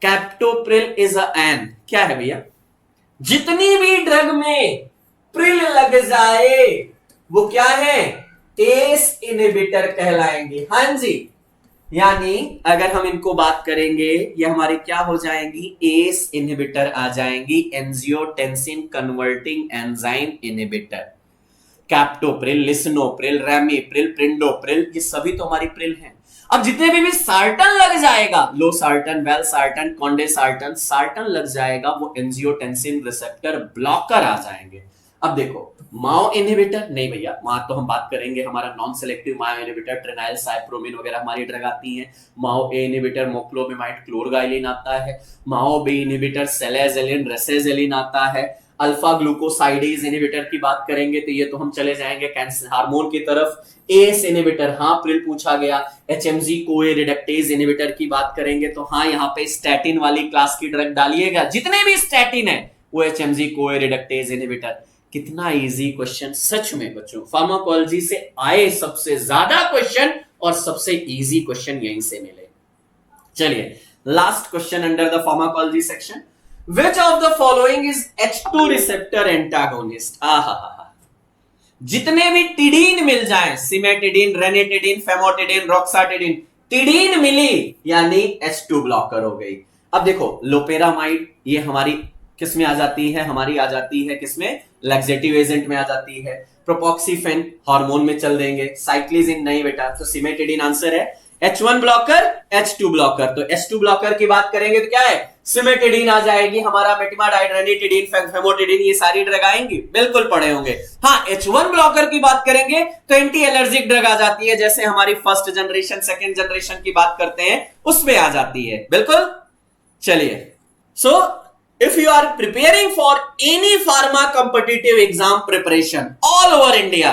Captopril is an, क्या है भैया? जितनी भी ड्रग में प्रिल लग जाए वो क्या है? एस इनहिबिटर कहलाएंगे। हां जी, यानी अगर हम इनको बात करेंगे, ये हमारे क्या हो जाएंगी? एस इनहिबिटर आ जाएंगी, angiotensin converting enzyme inhibitor. Captopril, lisinopril, ramipril, perindopril, ये सभी तो हमारी प्रिल हैं। अब जितने भी सार्टन लग जाएगा, लो सार्टन, वेल सार्टन, कॉन्डे सार्टन, सार्टन लग जाएगा, वो एंजियोटेंसिन रिसेप्टर ब्लॉकर आ जाएंगे। अब देखो, माओ इनहिबिटर नहीं भैया, माओ तो हम बात करेंगे हमारा नॉन सेलेक्टिव माओ इनहिबिटर, ट्रेनाइल साइप्रोमिन वगैरह हमारी ड्रग आती हैं। माओ ए इनहिबिटर मोक्लोमिमाइड क्लोरगाइलिन आता है। माओ बी इनहिबिटर सेलेजेलिन रेसेजेलिन आता है। अल्फा ग्लूकोसाइडेज इनहिबिटर की बात करेंगे तो ये तो हम चले जाएंगे कैंसर हार्मोन की तरफ। एस इनहिबिटर, हाँ प्रिल पूछा गया। एचएमजी कोए रिडक्टेज इनहिबिटर की बात करेंगे तो हाँ, यहाँ पे स्टैटिन वाली क्लास की ड्रग डालिएगा। जितने भी स्टैटिन है वो एचएमजी कोए रिडक्टेज इनहिबिटर। कितना इजी क्वेश्चन सच में बच्चों। फार्माकोलॉजी से आए सबसे ज्यादा क्वेश्चन और सबसे इजी क्वेश्चन यहीं से मिले। चलिए, last question under the pharmacology section. Which of the following is H2 receptor antagonist? जितने भी टिडीन मिल जाएं, सिमेटिडीन, रेनिटिडीन, फेमोटिडीन, रॉक्साटिडीन, टिडीन मिली यानी H2 ब्लॉकर हो गई। अब देखो, लोपेरामाइड ये हमारी किस में आ जाती है? हमारी आ जाती है किसमें? लैक्सेटिव एजेंट में आ जाती है। प्रोपोक्सीफेन हार्मोन में चल देंगे। साइक्लिजिन नहीं बेटा, तो सिमेटिडीन आंसर है। H1 ब्लॉकर, H2 ब्लॉकर, तो H2 ब्लॉकर की बात करेंगे तो क्या है? सिमेटिडीन आ जाएगी, हमारा मेटिमाडाइड, रेनिटिडीन, फेमोटिडीन, ये सारी ड्रग आएंगी, बिल्कुल पढ़े होंगे। हाँ, H1 ब्लॉकर की बात करेंगे तो एंटी एलर्जिक ड्रग आ जाती है, जैसे हमारी फर्स्ट जनरेशन, सेकंड जनरेशन की बात करते हैं उसमें आ जाती है, बिल्कुल। चलिए, सो if you are preparing for any pharma competitive exam preparation all over India,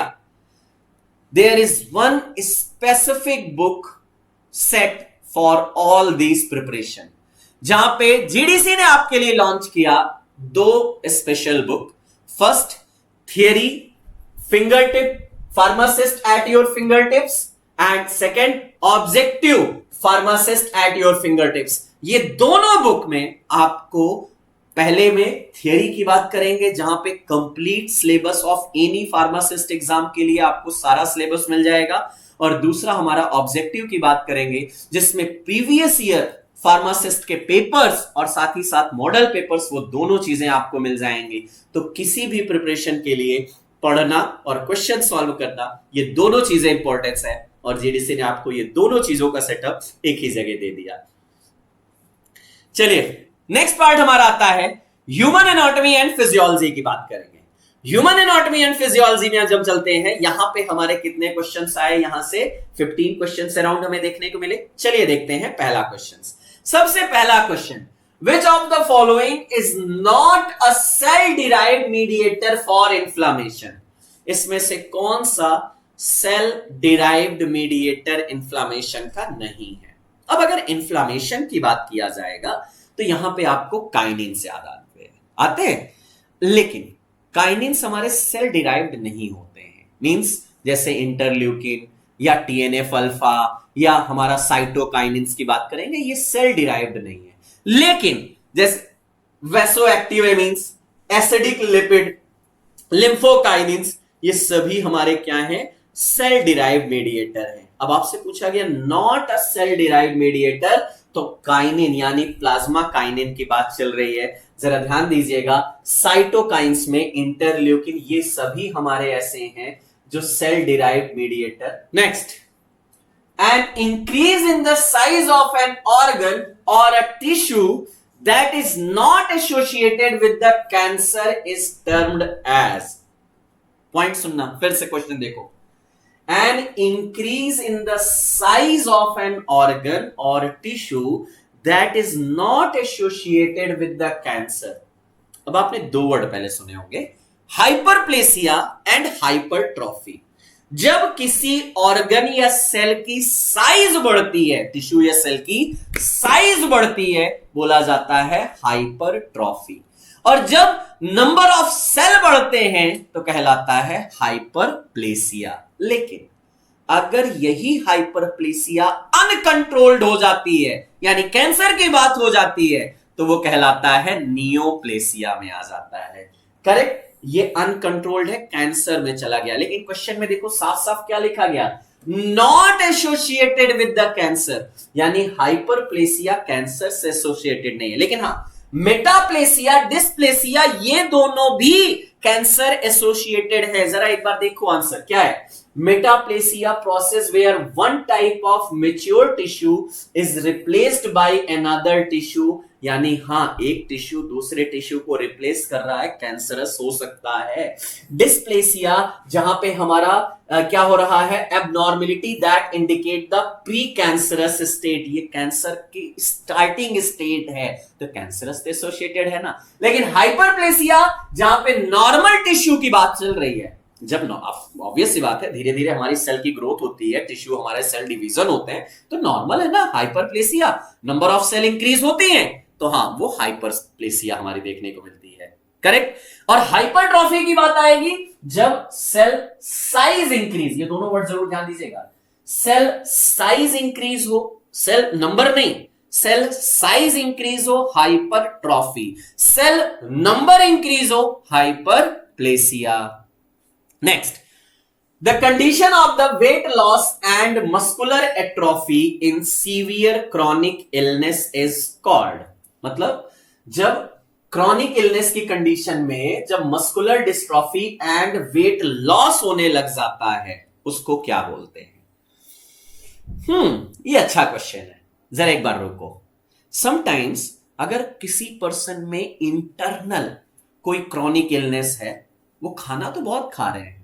there is one specific book set for all these preparation, जहां पे जीडीसी ने आपके लिए लॉन्च किया दो special book. First, theory finger tip, pharmacist at your finger tips, and second, objective pharmacist at your finger tips. ये दोनों book में आपको पहले में थियरी की बात करेंगे, जहां पे complete syllabus of any pharmacist exam के लिए आपको सारा सिलेबस मिल जाएगा, और दूसरा हमारा ऑब्जेक्टिव की बात करेंगे, जिसमें प्रीवियस ईयर फार्मासिस्ट के पेपर्स और साथ ही साथ मॉडल पेपर्स, वो दोनों चीजें आपको मिल जाएंगी। तो किसी भी प्रिपरेशन के लिए पढ़ना और क्वेश्चन सॉल्व करना, ये दोनों चीजें इंपॉर्टेंस है, और जीडीसी ने आपको ये दोनों चीजों का सेटअप एक ही जगह दे दिया। चलिए, नेक्स्ट पार्ट हमारा आता है ह्यूमन एनाटॉमी एंड फिजियोलॉजी की बात करेंगे। ह्यूमन एनाटॉमी एंड फिजियोलॉजी में जब चलते हैं, यहां पे हमारे कितने क्वेश्चंस आए? यहां से 15 क्वेश्चंस अराउंड हमें देखने को मिले। चलिए देखते हैं पहला क्वेश्चन। सबसे पहला question, which of the following is not a cell derived mediator for inflammation? इसमें से कौन सा सेल डिराइव्ड मीडिएटर इंफ्लेमेशन का नहीं है? अब अगर इंफ्लेमेशन की बात किया जाएगा तो यहां पे आपको काइनिन्स याद आते हैं, लेकिन काइनिन्स हमारे सेल डिराइव्ड नहीं होते हैं। मींस जैसे इंटरल्यूकिन या टीएनएफ अल्फा या हमारा साइटोकाइनिन्स की बात करेंगे, ये सेल डिराइव्ड नहीं है। लेकिन जैसे vaso active means acidic lipid, लिम्फोकाइनिन्स, ये सभी हमारे क्या हैं? सेल डिराइव्ड मीडिएटर है। अब आपसे पूछा गया not a cell derived mediator, तो काइनिन यानी प्लाज्मा काइनिन की बात चल रही है। जरा ध्यान दीजिएगा, साइटोकाइंस में इंटरल्यूकिन, ये सभी हमारे ऐसे हैं जो cell derived mediator. Next, an increase in the size of an organ or a tissue that is not associated with the cancer is termed as, point सुनना फिर से, क्वेश्चन देखो, an increase in the size of an organ or tissue that is not associated with the cancer। अब आपने दो word पहले सुने होंगे, हाइपरप्लेसिया एंड हाइपरट्रॉफी। जब किसी ऑर्गन या सेल की साइज बढ़ती है, टिश्यू या सेल की साइज बढ़ती है, बोला जाता है हाइपरट्रॉफी। और जब नंबर ऑफ सेल बढ़ते हैं तो कहलाता है हाइपरप्लेसिया। लेकिन अगर यही हाइपरप्लेसिया अनकंट्रोल्ड हो जाती है, यानी कैंसर की बात हो जाती है, तो वो कहलाता है नियोप्लेसिया में आ जाता है। करेक्ट, ये अनकंट्रोल्ड है, कैंसर में चला गया। लेकिन क्वेश्चन में देखो साफ साफ क्या लिखा गया, not associated with the cancer, यानी हाइपरप्लेसिया कैंसर से एसोसिएटेड नहीं है। लेकिन हाँ, मेटाप्लेसिया, डिस्प्लेसिया, ये दोनों भी कैंसर एसोसिएटेड है। जरा एक बार देखो आंसर क्या है। Metaplasia process where one type of mature tissue is replaced by another tissue, यानी हां, एक टिश्यू दूसरे टिश्यू को रिप्लेस कर रहा है, कैंसरस हो सकता है। डिस्प्लेसिया, जहां पे हमारा क्या हो रहा है, abnormality that indicate the pre cancerous state, ये कैंसर की स्टार्टिंग स्टेट है, तो कैंसरस से एसोसिएटेड है ना। लेकिन हाइपरप्लेसिया, जहां पे नॉर्मल टिश्यू की बात चल रही है, जब ऑब्वियस सी बात है, धीरे धीरे हमारी सेल की ग्रोथ होती है, टिश्यू हमारे सेल डिवीजन होते हैं, तो नॉर्मल है ना hyperplasia, number of cell increase होती है, तो हाँ, वो हाइपरप्लेसिया हमारी देखने को मिलती है। करेक्ट। और हाइपरट्रॉफी की बात आएगी जब सेल साइज इंक्रीज, ये दोनों वर्ड जरूर ध्यान दीजिएगा, सेल साइज इंक्रीज हो, सेल नंबर नहीं, सेल साइज इंक्रीज हो, हाइपरट्रॉफी, सेल नंबर इंक्रीज हो, hyperplasia. Next, the condition of the weight loss and muscular atrophy in severe chronic illness is called, मतलब जब क्रॉनिक इलनेस की condition में जब muscular dystrophy and weight loss होने लग जाता है, उसको क्या बोलते हैं? ये अच्छा क्वेश्चन है, जरा एक बार रुको। समटाइम्स अगर किसी पर्सन में इंटरनल कोई क्रॉनिक इलनेस है, वो खाना तो बहुत खा रहे हैं,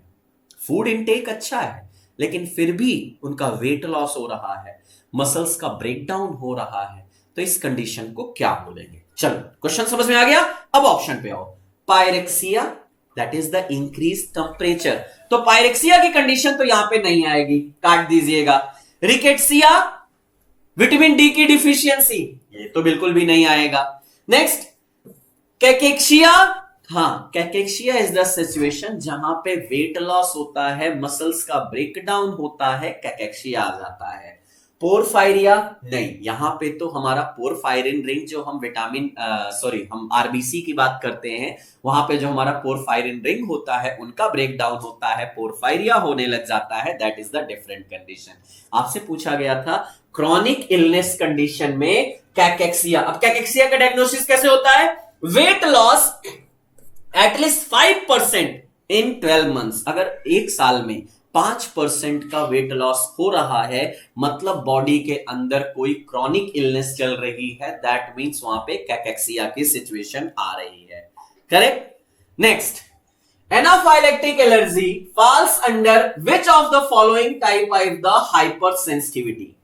फूड इनटेक अच्छा है, लेकिन फिर भी उनका वेट लॉस हो रहा है, मसल्स का ब्रेकडाउन हो रहा है, तो इस कंडीशन को क्या बोलेंगे? चलो क्वेश्चन समझ में आ गया। अब ऑप्शन पे आओ। Pyrexia, that is the increase temperature, तो पायरेक्सिया की कंडीशन तो यहां पे नहीं आएगी, काट दीजिएगा। रिकेट्सिया, विटामिन डी की डिफिशियंसी, ये तो बिल्कुल भी नहीं आएगा। नेक्स्ट, कैकेक्सिया, हाँ, कैकेक्सिया इज द सिचुएशन जहां पे वेट लॉस होता है, मसल्स का ब्रेकडाउन होता है, कैकेक्सिया आ जाता है। पोरफायरिया नहीं, यहां पे तो हमारा पोरफायरिन रिंग, जो हम हम आरबीसी की बात करते हैं, वहां पे जो हमारा पोरफायरिन रिंग होता है, उनका ब्रेकडाउन होता है, पोरफायरिया होने लग जाता है, that is the different condition. आपसे पूछा गया था क्रॉनिक इलनेस कंडीशन में कैकेक्सिया। अब कैकेक्सिया का डायग्नोसिस कैसे होता है? वेट लॉस एटलीस्ट 5% इन 12 मंथ्स, अगर एक साल में 5% का वेट लॉस हो रहा है, मतलब बॉडी के अंदर कोई क्रॉनिक इलनेस चल रही है, दैट मींस वहां पे कैकेक्सिया की सिचुएशन आ रही है। Correct. Next, anaphylactic allergy falls under which of the following type of the hyper sensitivity?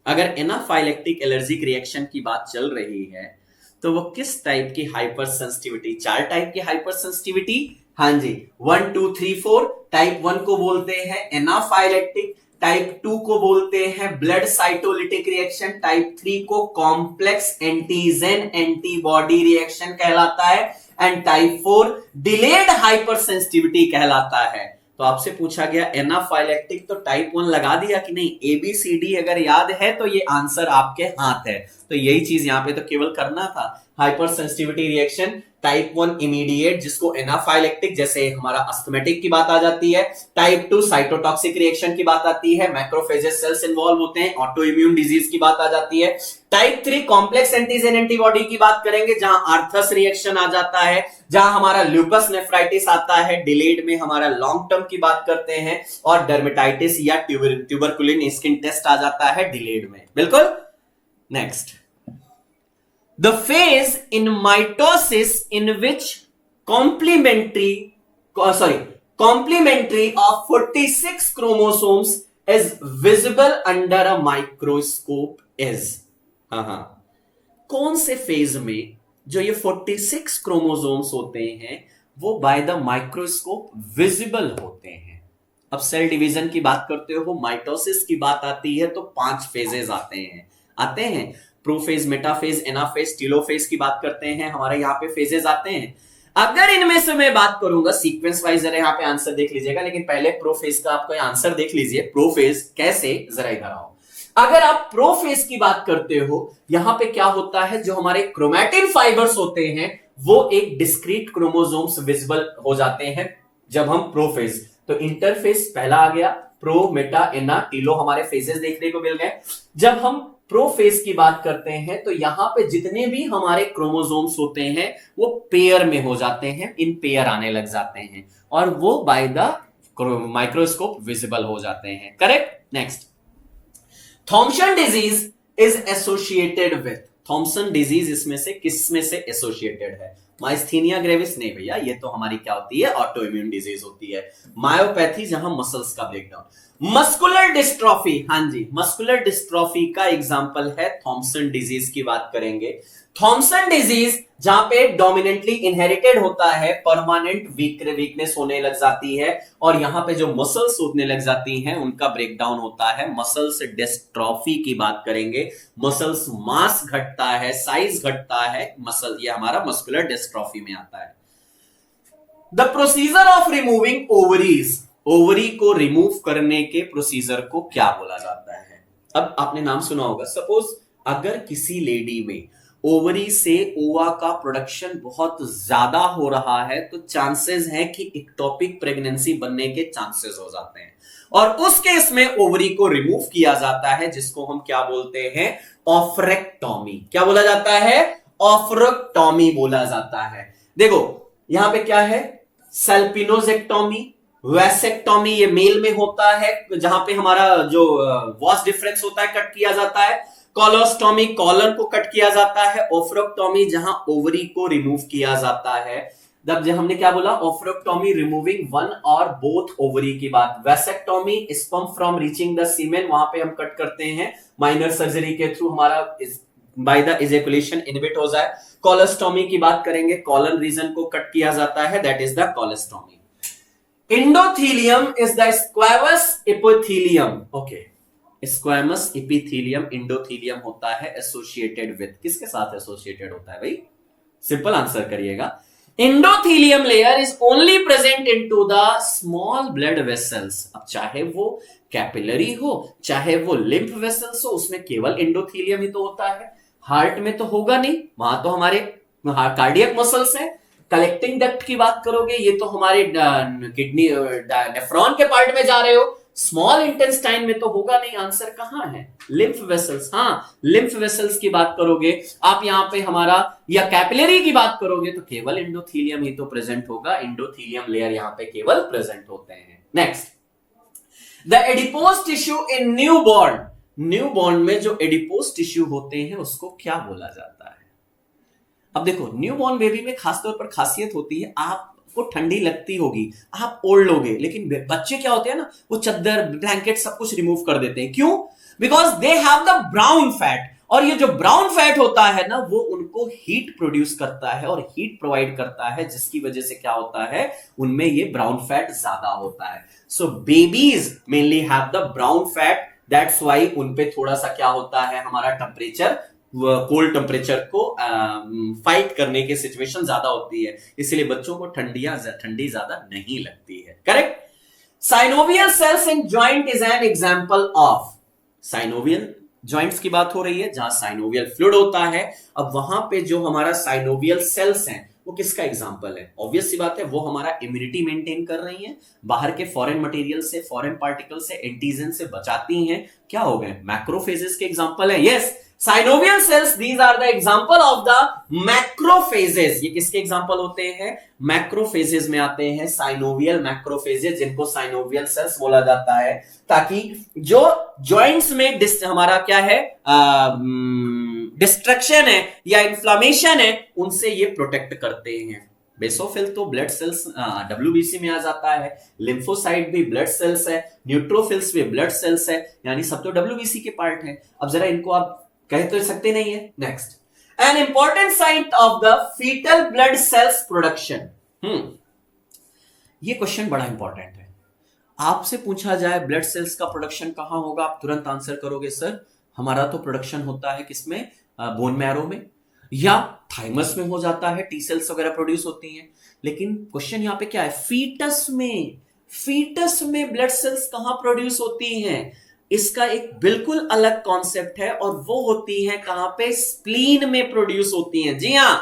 अगर एनाफाइलेक्टिक एलर्जिक रिएक्शन की बात चल रही है, तो वो किस टाइप की हाइपर सेंसिटिविटी? 4 टाइप की हाइपर सेंसिटिविटी, हाँ जी, 1 2 3 4। टाइप 1 को बोलते हैं एनाफाइलेक्टिक, टाइप 2 को बोलते हैं ब्लड साइटोलिटिक रिएक्शन, टाइप 3 को कॉम्प्लेक्स एंटीजन एंटीबॉडी रिएक्शन कहलाता है, and type 4 delayed hyper sensitivity कहलाता है। तो आपसे पूछा गया एनाफाइलेक्टिक, तो टाइप 1 लगा दिया कि नहीं? ABCD अगर याद है तो ये आंसर आपके हाथ है, तो यही चीज यहां पे तो केवल करना था, hyper sensitivity reaction, type 1 immediate जिसको एनाफाइलेक्टिक जैसे हमारा अस्थमेटिक की बात आ जाती है, टाइप 2 साइटोटॉक्सिक रिएक्शन की बात आती है, मैक्रोफेजेस सेल्स इन्वॉल्व होते हैं, ऑटो इम्यून डिजीज की बात आ जाती है, टाइप 3 कॉम्प्लेक्स एंटीजन एंटीबॉडी की बात करेंगे जहां आर्थस रिएक्शन आ जाता है, जहां हमारा ल्यूपस नेफ्राइटिस आता है, डिलेड में हमारा लॉन्ग टर्म की बात करते हैं, और डर्मेटाइटिस या ट्यूबरकुलिन स्किन टेस्ट आ जाता है डिलेड में। बिल्कुल। Next, the phase in mitosis in which complementary of 46 chromosomes is visible under a microscope is, कौन से फेज में जो ये 46 क्रोमोसोम्स होते हैं वो बाय द माइक्रोस्कोप विजिबल होते हैं। अब सेल डिवीजन की बात करते हो, माइटोसिस की बात आती है तो 5 फेजेस आते हैं प्रोफेज, मेटाफेज, एनाफेज, टीलोफेज की बात करते हैं, हमारे यहाँ पे फेजेस आते हैं। अगर इनमें से मैं बात करूंगा सीक्वेंस वाइज, जरा यहाँ पे आंसर देख लीजिएगा, लेकिन पहले प्रोफेज का आपको आंसर देख लीजिए। प्रोफेज कैसे, जरा इधर आओ। अगर आप प्रोफेज की बात करते हो, यहां पे क्या होता है, जो हमारे क्रोमैटिन फाइबर्स होते हैं वो एक डिस्क्रीट क्रोमोसोम्स विजिबल हो जाते हैं जब हम प्रोफेज। तो इंटरफेज पहला आ गया, प्रो, मेटा, एना, टीलो हमारे फेजेस देखने को मिल गए। जब हम प्रोफेज की बात करते हैं तो यहां पे जितने भी हमारे क्रोमोसोम्स होते हैं वो पेयर में हो जाते हैं, इन पेयर आने लग जाते हैं और वो बाय द माइक्रोस्कोप विजिबल हो जाते हैं। Correct. Next, Thomson disease is associated with, Thomson disease इसमें से किस में से एसोसिएटेड है? माइस्थीनिया ग्रेविस नहीं भैया, ये तो हमारी क्या होती है, ऑटो इम्यून डिजीज होती है। मायोपैथी जहां मसल्स का ब्रेकडाउन। मस्कुलर डिस्ट्रॉफी, हां जी, मस्कुलर डिस्ट्रॉफी का एग्जांपल है थॉम्सन डिजीज की बात करेंगे। थॉम्सन डिजीज जहां पे डोमिनेंटली इनहेरिटेड होता है, परमानेंट वीकनेस होने लग जाती है और यहां पे जो मसल्स होने लग जाती हैं उनका ब्रेकडाउन होता है। मसल्स डिस्ट्रॉफी की बात करेंगे, मसल्स मास घटता है, साइज घटता है, मसल, ये हमारा मस्कुलर डिस्ट्रॉफी में आता है। The procedure of removing ovaries, ovary को रिमूव करने के प्रोसीजर को क्या बोला जाता है? अब आपने नाम सुना होगा, सपोज अगर किसी लेडी में ओवरी से ओवा का प्रोडक्शन बहुत ज्यादा हो रहा है तो चांसेस है कि इक्टोपिक प्रेगनेंसी बनने के चांसेस हो जाते हैं और उस केस में ओवरी को रिमूव किया जाता है जिसको हम क्या बोलते हैं, ऑफरेक्टॉमी। क्या बोला जाता है? ऑफरेक्टॉमी बोला जाता है। देखो यहां पे क्या है, सेल्पिनोजेक्टोमी, वैसेक्टोमी ये मेल में होता है जहां पे हमारा जो वॉस डिफरेंस होता है कट किया जाता है, कोलोस्टोमी कॉलर को कट किया जाता है, ओफ्रेक्टोमी जहां ओवरी को रिमूव किया जाता है। जब हमने क्या बोला, ओफ्रेक्टोमी रिमूविंग वन और बोथ ओवरी की बात। Vasectomy sperm from reaching the semen, वहां पे हम कट करते हैं माइनर सर्जरी के थ्रू, हमारा बाय द इजैकुलेशन इनहिबिट हो जाए। कोलोस्टोमी की बात करेंगे, कॉलन रीजन को कट किया जाता है, that is the colostomy. Endothelium is the squamous epithelium. Okay, squamous epithelium endothelium होता है एसोसिएटेड विद, किसके साथ एसोसिएटेड होता है भाई? सिंपल आंसर करिएगा। Endothelium layer is only present into the small blood vessels. अब चाहे वो कैपिलरी हो चाहे वो लिम्फ वेसल्स हो, उसमें केवल इंडोथीलियम ही तो होता है। हार्ट में तो होगा नहीं, वहां तो हमारे कार्डियक मसल्स हैं। कलेक्टिंग डक्ट की बात करोगे, ये तो हमारे किडनी नेफ्रॉन के पार्ट में जा रहे हो। स्मॉल इंटेस्टाइन में तो होगा नहीं, आंसर कहां है? Lymph vessels. हाँ, लिम्फ वेसल्स की बात करोगे आप यहां पे हमारा, या कैपिलरी की बात करोगे तो केवल इंडोथीलियम ही तो प्रेजेंट होगा, इंडोथीलियम लेयर यहां पे केवल प्रेजेंट होते हैं। Next, the adipose tissue in newborn, newborn में जो एडिपोज टिश्यू होते हैं उसको क्या बोला जाता है? अब देखो न्यूबॉर्न बेबी में खासतौर पर खासियत होती है, आपको ठंडी लगती होगी, आप ओढ़ लोगे, लेकिन बच्चे क्या होते हैं ना, वो चद्दर ब्लैंकेट सब कुछ रिमूव कर देते हैं। क्यों? Because they have the brown fat, और ये जो ब्राउन फैट होता है ना वो उनको हीट प्रोड्यूस करता है और हीट प्रोवाइड करता है, जिसकी वजह से क्या होता है, उनमें ये ब्राउन फैट ज्यादा होता है। So babies mainly have the brown fat, that's why उनपे थोड़ा सा क्या होता है, हमारा टेम्परेचर, कोल्ड टेम्परेचर को फाइट करने की सिचुएशन ज्यादा होती है, इसलिए बच्चों को ठंडी ज्यादा नहीं लगती है। Correct. Synovial cells in joint is an example of, synovial joints की बात हो रही है जहां साइनोवियल फ्लूइड होता है। अब वहां पे जो हमारा साइनोवियल सेल्स हैं वो किसका एग्जांपल है? ऑब्वियस सी बात है, वो हमारा इम्यूनिटी मेंटेन कर रही हैं, बाहर के फॉरेन मटेरियल से, फॉरेन पार्टिकल से, एंटीजन से बचाती हैं। क्या हो गए? मैक्रोफेजेस के एग्जांपल है। Yes, synovial cells, these are the example of the macrophages. ये किसके एग्जांपल होते हैं? मैक्रोफेजेस में आते हैं साइनोवियल मैक्रोफेजेस, जिनको साइनोवियल सेल्स बोला जाता है, ताकि जो जॉइंट्स में हमारा क्या है, डिस्ट्रक्शन है या इंफ्लामेशन है, उनसे ये प्रोटेक्ट करते हैं। बेसोफिल तो ब्लड सेल्स डब्ल्यूबीसी में आ जाता है, लिम्फोसाइट भी ब्लड सेल्स है, न्यूट्रोफिल्स भी ब्लड सेल्स है, यानी सब तो डब्ल्यूबीसी के पार्ट है। अब जरा इनको आप कह तो सकते नहीं है। Next, an important site of the foetal blood cells production. ये क्वेश्चन बड़ा इंपॉर्टेंट है। आपसे पूछा जाए ब्लड सेल्स का प्रोडक्शन कहां होगा, आप तुरंत आंसर करोगे सर हमारा तो प्रोडक्शन होता है किसमें, बोन मैरो में या थाइमस में हो जाता है, टी सेल्स वगैरह प्रोड्यूस होती हैं। लेकिन क्वेश्चन यहां पे क्या है, फीटस में, फीटस में ब्लड सेल्स कहां प्रोड्यूस होती हैं? इसका एक बिल्कुल अलग कॉन्सेप्ट है और वो होती है कहां पे, स्प्लीन में प्रोड्यूस होती हैं। जी हां,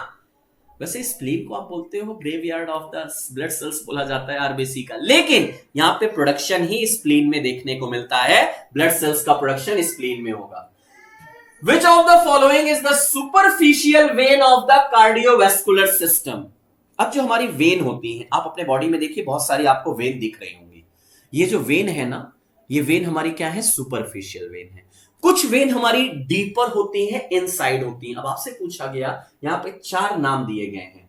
वैसे स्प्लीन को आप बोलते हो graveyard of the blood cells बोला जाता है आरबीसी का, लेकिन यहां पे प्रोडक्शन ही स्प्लीन में देखने को मिलता है। ब्लड सेल्स का प्रोडक्शन स्प्लीन में होगा। Which of the following is the superficial vein of the cardiovascular system? अब जो हमारी वेन होती है, आप अपने बॉडी में देखिए बहुत सारी आपको वेन दिख रही होंगी। ये जो वेन है ना, ये वेन हमारी क्या है, सुपरफिशियल वेन है। कुछ वेन हमारी डीपर होती हैं, इनसाइड होती हैं। अब आपसे पूछा गया, यहां पे 4 नाम दिए गए हैं,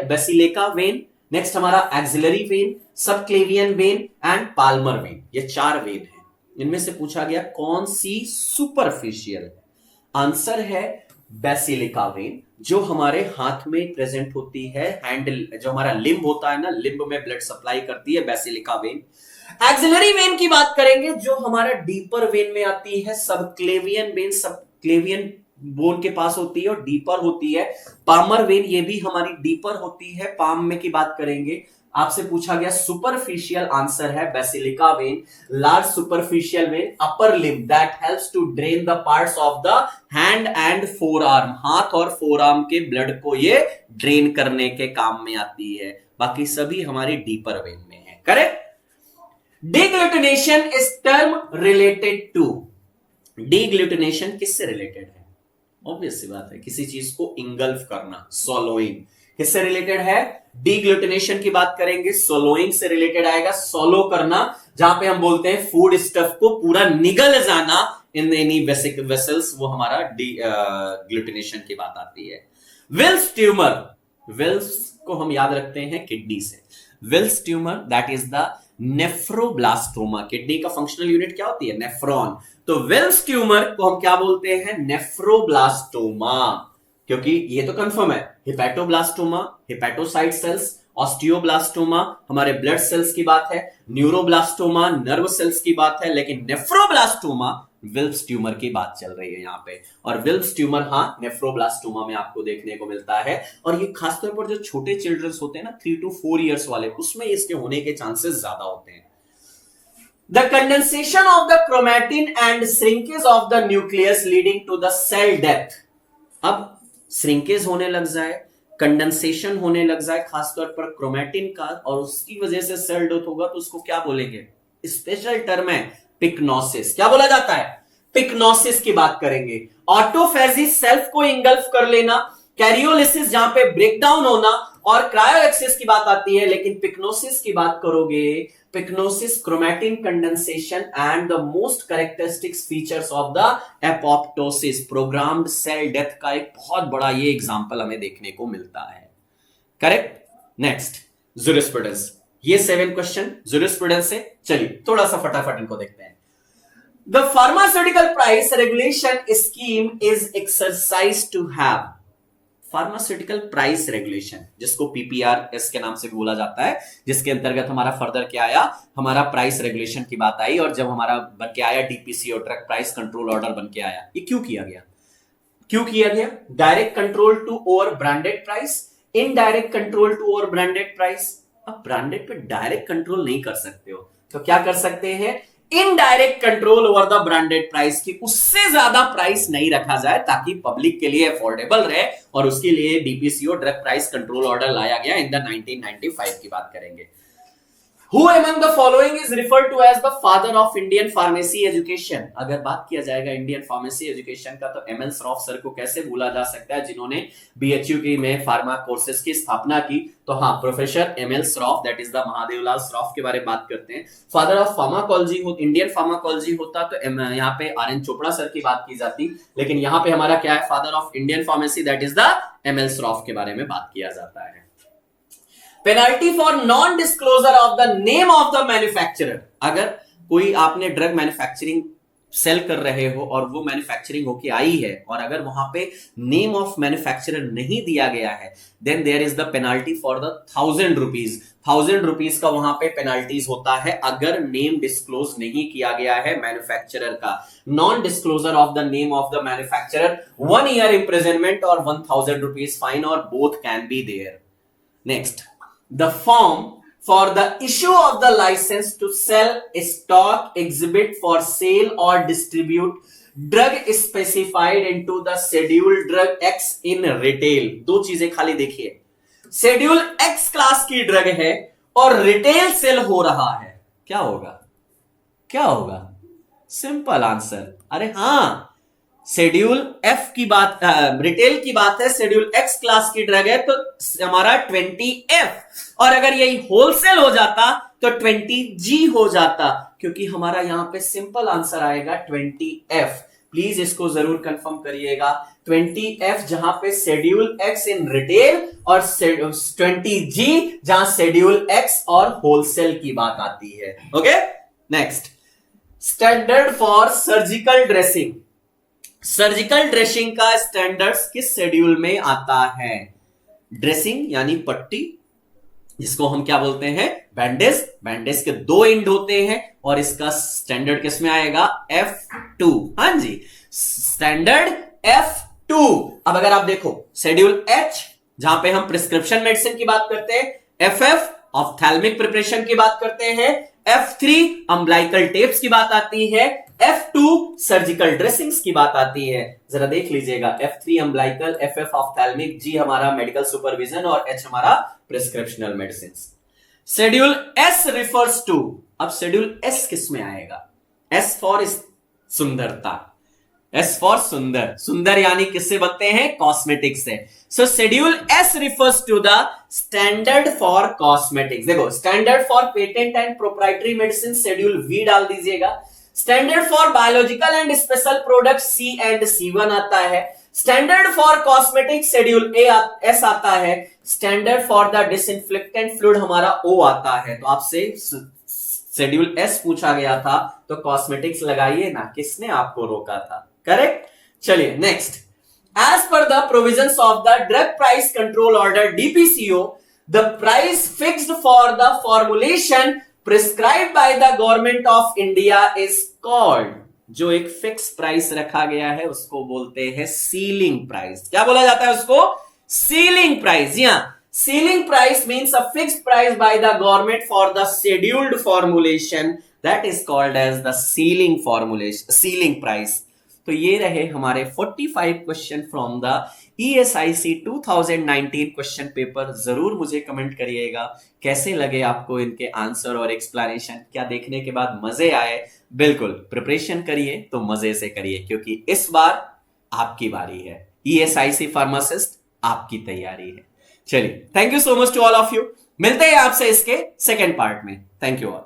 बेसिलिका वेन, नेक्स्ट हमारा axillary vein, subclavian vein and Palmer when. ये 4 वेन है। इनमें से पूछा गया कौन सी सुपरफिशियल? आंसर है बेसिलिका वेन, जो हमारे हाथ में प्रेजेंट होती है, हैंडल जो हमारा लिम्ब होता है ना, लिम्ब में ब्लड सप्लाई करती है, बेसिलिका वेन। एक्सिलरी वेन की बात करेंगे जो हमारा डीपर वेन में आती है, सबक्लेवियन वेन, सबक्लेवियन बोन के पास होती है और डीपर होती है। पामर वेन, ये भी हमारी डीपर होती है, पाम में की बात करेंगे। आपसे पूछा गया सुपरफिशियल, आंसर है basilica vein. Large superficial vein, upper limb that helps to drain the parts of the hand and forearm, हाथ और फोर आर्म के ब्लड को ये ड्रेन करने के काम में आती है। बाकी सभी हमारी डीपर वेन में है। Correct. Deglutition is term related to, deglutition किससे रिलेटेड है? ऑब्वियस सी बात है, किसी चीज को इंगल्फ करना, सॉलोइंग। किससे रिलेटेड है? डिग्लूटिनेशन की बात करेंगे, सोलोइंग से रिलेटेड आएगा, सोलो करना, जहां पे हम बोलते हैं फूड स्टफ को पूरा निगल जाना इन एनी बेसिक वेसल्स, वो हमारा डिग्लूटिनेशन की बात आती है। विल्स ट्यूमर, विल्स को हम याद रखते हैं किडनी से। Wilms tumour that is the nephroblastoma. Kidney का फंक्शनल यूनिट क्या होती है? नेफ्रॉन। तो विल्स ट्यूमर को हम क्या बोलते हैं? नेफ्रोब्लास्टोमा, क्योंकि ये तो कंफर्म है। हिपैटोब्लास्टोमा, हिपैटोसाइट सेल्स, ऑस्टियोब्लास्टोमा हमारे ब्लड सेल्स की बात है, न्यूरोब्लास्टोमा नर्व सेल्स की बात है, लेकिन नेफ्रोब्लास्टोमा विल्स ट्यूमर की बात चल रही है यहां पे। और विल्स ट्यूमर हाँ नेफ्रोब्लास्टोमा में आपको देखने को मिलता है। और ये खासतौर पर जो छोटे चिल्ड्रंस होते हैं ना, 3 to 4 इयर्स वाले, उसमें इसके होने के चांसेस ज्यादा होते हैं। The condensation of the chromatin and shrinkage of the nucleus leading to the cell death। अब श्रिंकेज होने लग जाए, कंडेंसेशन होने लग जाए, खासतौर पर क्रोमैटिन का, और उसकी वजह से सेल डेथ होगा, तो उसको क्या बोलेंगे? स्पेशल टर्म है पिक्नोसिस। क्या बोला जाता है? पिक्नोसिस की बात करेंगे। ऑटोफेजिस सेल्फ को इंगल्फ कर लेना, कैरियोलिसिस जहां पे ब्रेकडाउन होना, और क्रायोएक्सिस की बात आती है। लेकिन पिक्नोसिस की बात करोगे, pyknosis chromatin condensation and the most characteristics features of the apoptosis, programmed cell death का एक बहुत बड़ा ये एग्जांपल हमें देखने को मिलता है। करेक्ट। Next, jurisprudence. ये 7 क्वेश्चन जूरिस्प्रूडेंस से। चलिए थोड़ा सा फटाफट इनको देखते हैं। The pharmaceutical price regulation scheme is exercise to have, pharmaceutical price regulation, जिसको पीपीआरएस के नाम से भी बोला जाता है, जिसके अंतर्गत हमारा फर्दर क्या आया, हमारा प्राइस रेगुलेशन की बात आई। और जब हमारा बन के आया डीपीसी और ड्रग प्राइस कंट्रोल ऑर्डर बन के आया, ये क्यों किया गया? क्यों किया गया? Direct control to over branded price, indirect control to over branded price. अब ब्रांडेड पे डायरेक्ट कंट्रोल नहीं कर सकते हो, तो क्या कर सकते हैं? Indirect control over the branded price की उससे ज्यादा प्राइस नहीं रखा जाए ताकि पब्लिक के लिए अफोर्डेबल रहे, और उसके लिए DPCO drug price control order लाया गया इन द 1995 की बात करेंगे। Who among the following is referred to as the father of Indian pharmacy education? अगर बात किया जाएगा इंडियन फार्मेसी एजुकेशन का तो एमएल श्रॉफ सर को कैसे भूला जा सकता है, जिन्होंने बीएचयू की में फार्मा कोर्सेज की स्थापना की। तो हाँ, professor ML Shroff, that is the Mahadevlal Shroff के बारे में बात करते हैं। फादर ऑफ फार्माकोलॉजी हो, इंडियन फार्माकोलॉजी होता तो यहाँ पे आर एन चोपड़ा सर की बात की जाती, लेकिन यहाँ पे हमारा क्या है, father of Indian pharmacy that is the ML Shroff के बारे में बात किया जाता है। Penalty for non disclosure of the name of the manufacturer, अगर कोई आपने ड्रग मैन्युफैक्चरिंग सेल कर रहे हो और वो मैन्युफैक्चरिंग होके आई है और अगर वहां पे नेम ऑफ मैन्युफैक्चरर नहीं दिया गया है, then there is the penalty for the 1000 rupees. 1000 rupees का वहां पे पेनल्टीज होता है अगर नेम डिस्क्लोज नहीं किया गया है मैन्युफैक्चरर का। Non disclosure of the name of the manufacturer, 1 year imprisonment और 1000 रुपीज फाइन, और both can be there. Next, the form for the issue of the license to sell, stock, exhibit for sale or distribute drug specified into the schedule drug X in retail। दो चीजें खाली देखिए, schedule X class की drug है और retail sale हो रहा है, क्या होगा, क्या होगा? सिंपल आंसर, अरे हाँ, शेड्यूल एफ की बात, रिटेल की बात है, शेड्यूल एक्स क्लास की ड्रग है तो हमारा 20F, और अगर यही होलसेल हो जाता तो 20G हो जाता, क्योंकि हमारा यहां पे सिंपल आंसर आएगा 20F। प्लीज इसको जरूर कंफर्म करिएगा, 20F जहां पे शेड्यूल एक्स इन रिटेल और 20G जहां शेड्यूल एक्स और होलसेल की बात आती है। Okay, next, standard for surgical dressing. Surgical dressing का स्टैंडर्ड्स किस शेड्यूल में आता है? ड्रेसिंग यानी पट्टी, जिसको हम क्या बोलते हैं, बैंडेज। बैंडेज के 2 एंड होते हैं और इसका स्टैंडर्ड किस में आएगा, F2। हाँ जी, स्टैंडर्ड F2। अब अगर आप देखो शेड्यूल H जहां पे हम प्रिस्क्रिप्शन मेडिसिन की बात करते हैं, FF ऑप्थेल्मिक प्रिपरेशन की बात करते हैं, F3 अम्बिलिकल टेप्स की बात आती है, F2 सर्जिकल ड्रेसिंग्स की बात आती है। जरा देख लीजिएगा, F3 umbilical, FF ophthalmic, G हमारा मेडिकल सुपरविजन और H हमारा prescriptional medicine. Schedule S refers to, अब शेड्यूल S किस में आएगा? S फॉर सुंदरता, S फॉर सुंदर। सुंदर यानी किससे बनते हैं, कॉस्मेटिक्स से। So schedule S refers to the standard for cosmetics. देखो, standard for patent and proprietary medicine schedule V डाल दीजिएगा। Standard for biological and special product C and C1 आता है। Standard for cosmetic schedule S आता है। Standard for the डिसइंफ्लिक्टेंट fluid हमारा O आता है। तो आपसे शेड्यूल S पूछा गया था तो कॉस्मेटिक्स लगाइए ना, किसने आपको रोका था? करेक्ट। चलिए next, as per the provisions of the drug price control order DPCO, the price fixed for the formulation prescribed by the government of India is called. जो एक फिक्स प्राइस रखा गया है उसको बोलते हैं सीलिंग प्राइस। क्या बोला जाता है उसको? Ceiling price. यहां ceiling price means a fixed price by the government for the scheduled formulation, that is called as the ceiling formulation, ceiling price. तो ये रहे हमारे 45 question from the ESIC 2019 question paper. जरूर मुझे कमेंट करिएगा कैसे लगे आपको इनके आंसर और एक्सप्लेनेशन। क्या देखने के बाद मजे आए? बिल्कुल, प्रिपरेशन करिए तो मजे से करिए, क्योंकि इस बार आपकी बारी है। ESIC फार्मासिस्ट आपकी तैयारी है। चलिए, thank you so much to all of you. मिलते हैं आपसे इसके सेकेंड पार्ट में। Thank you all.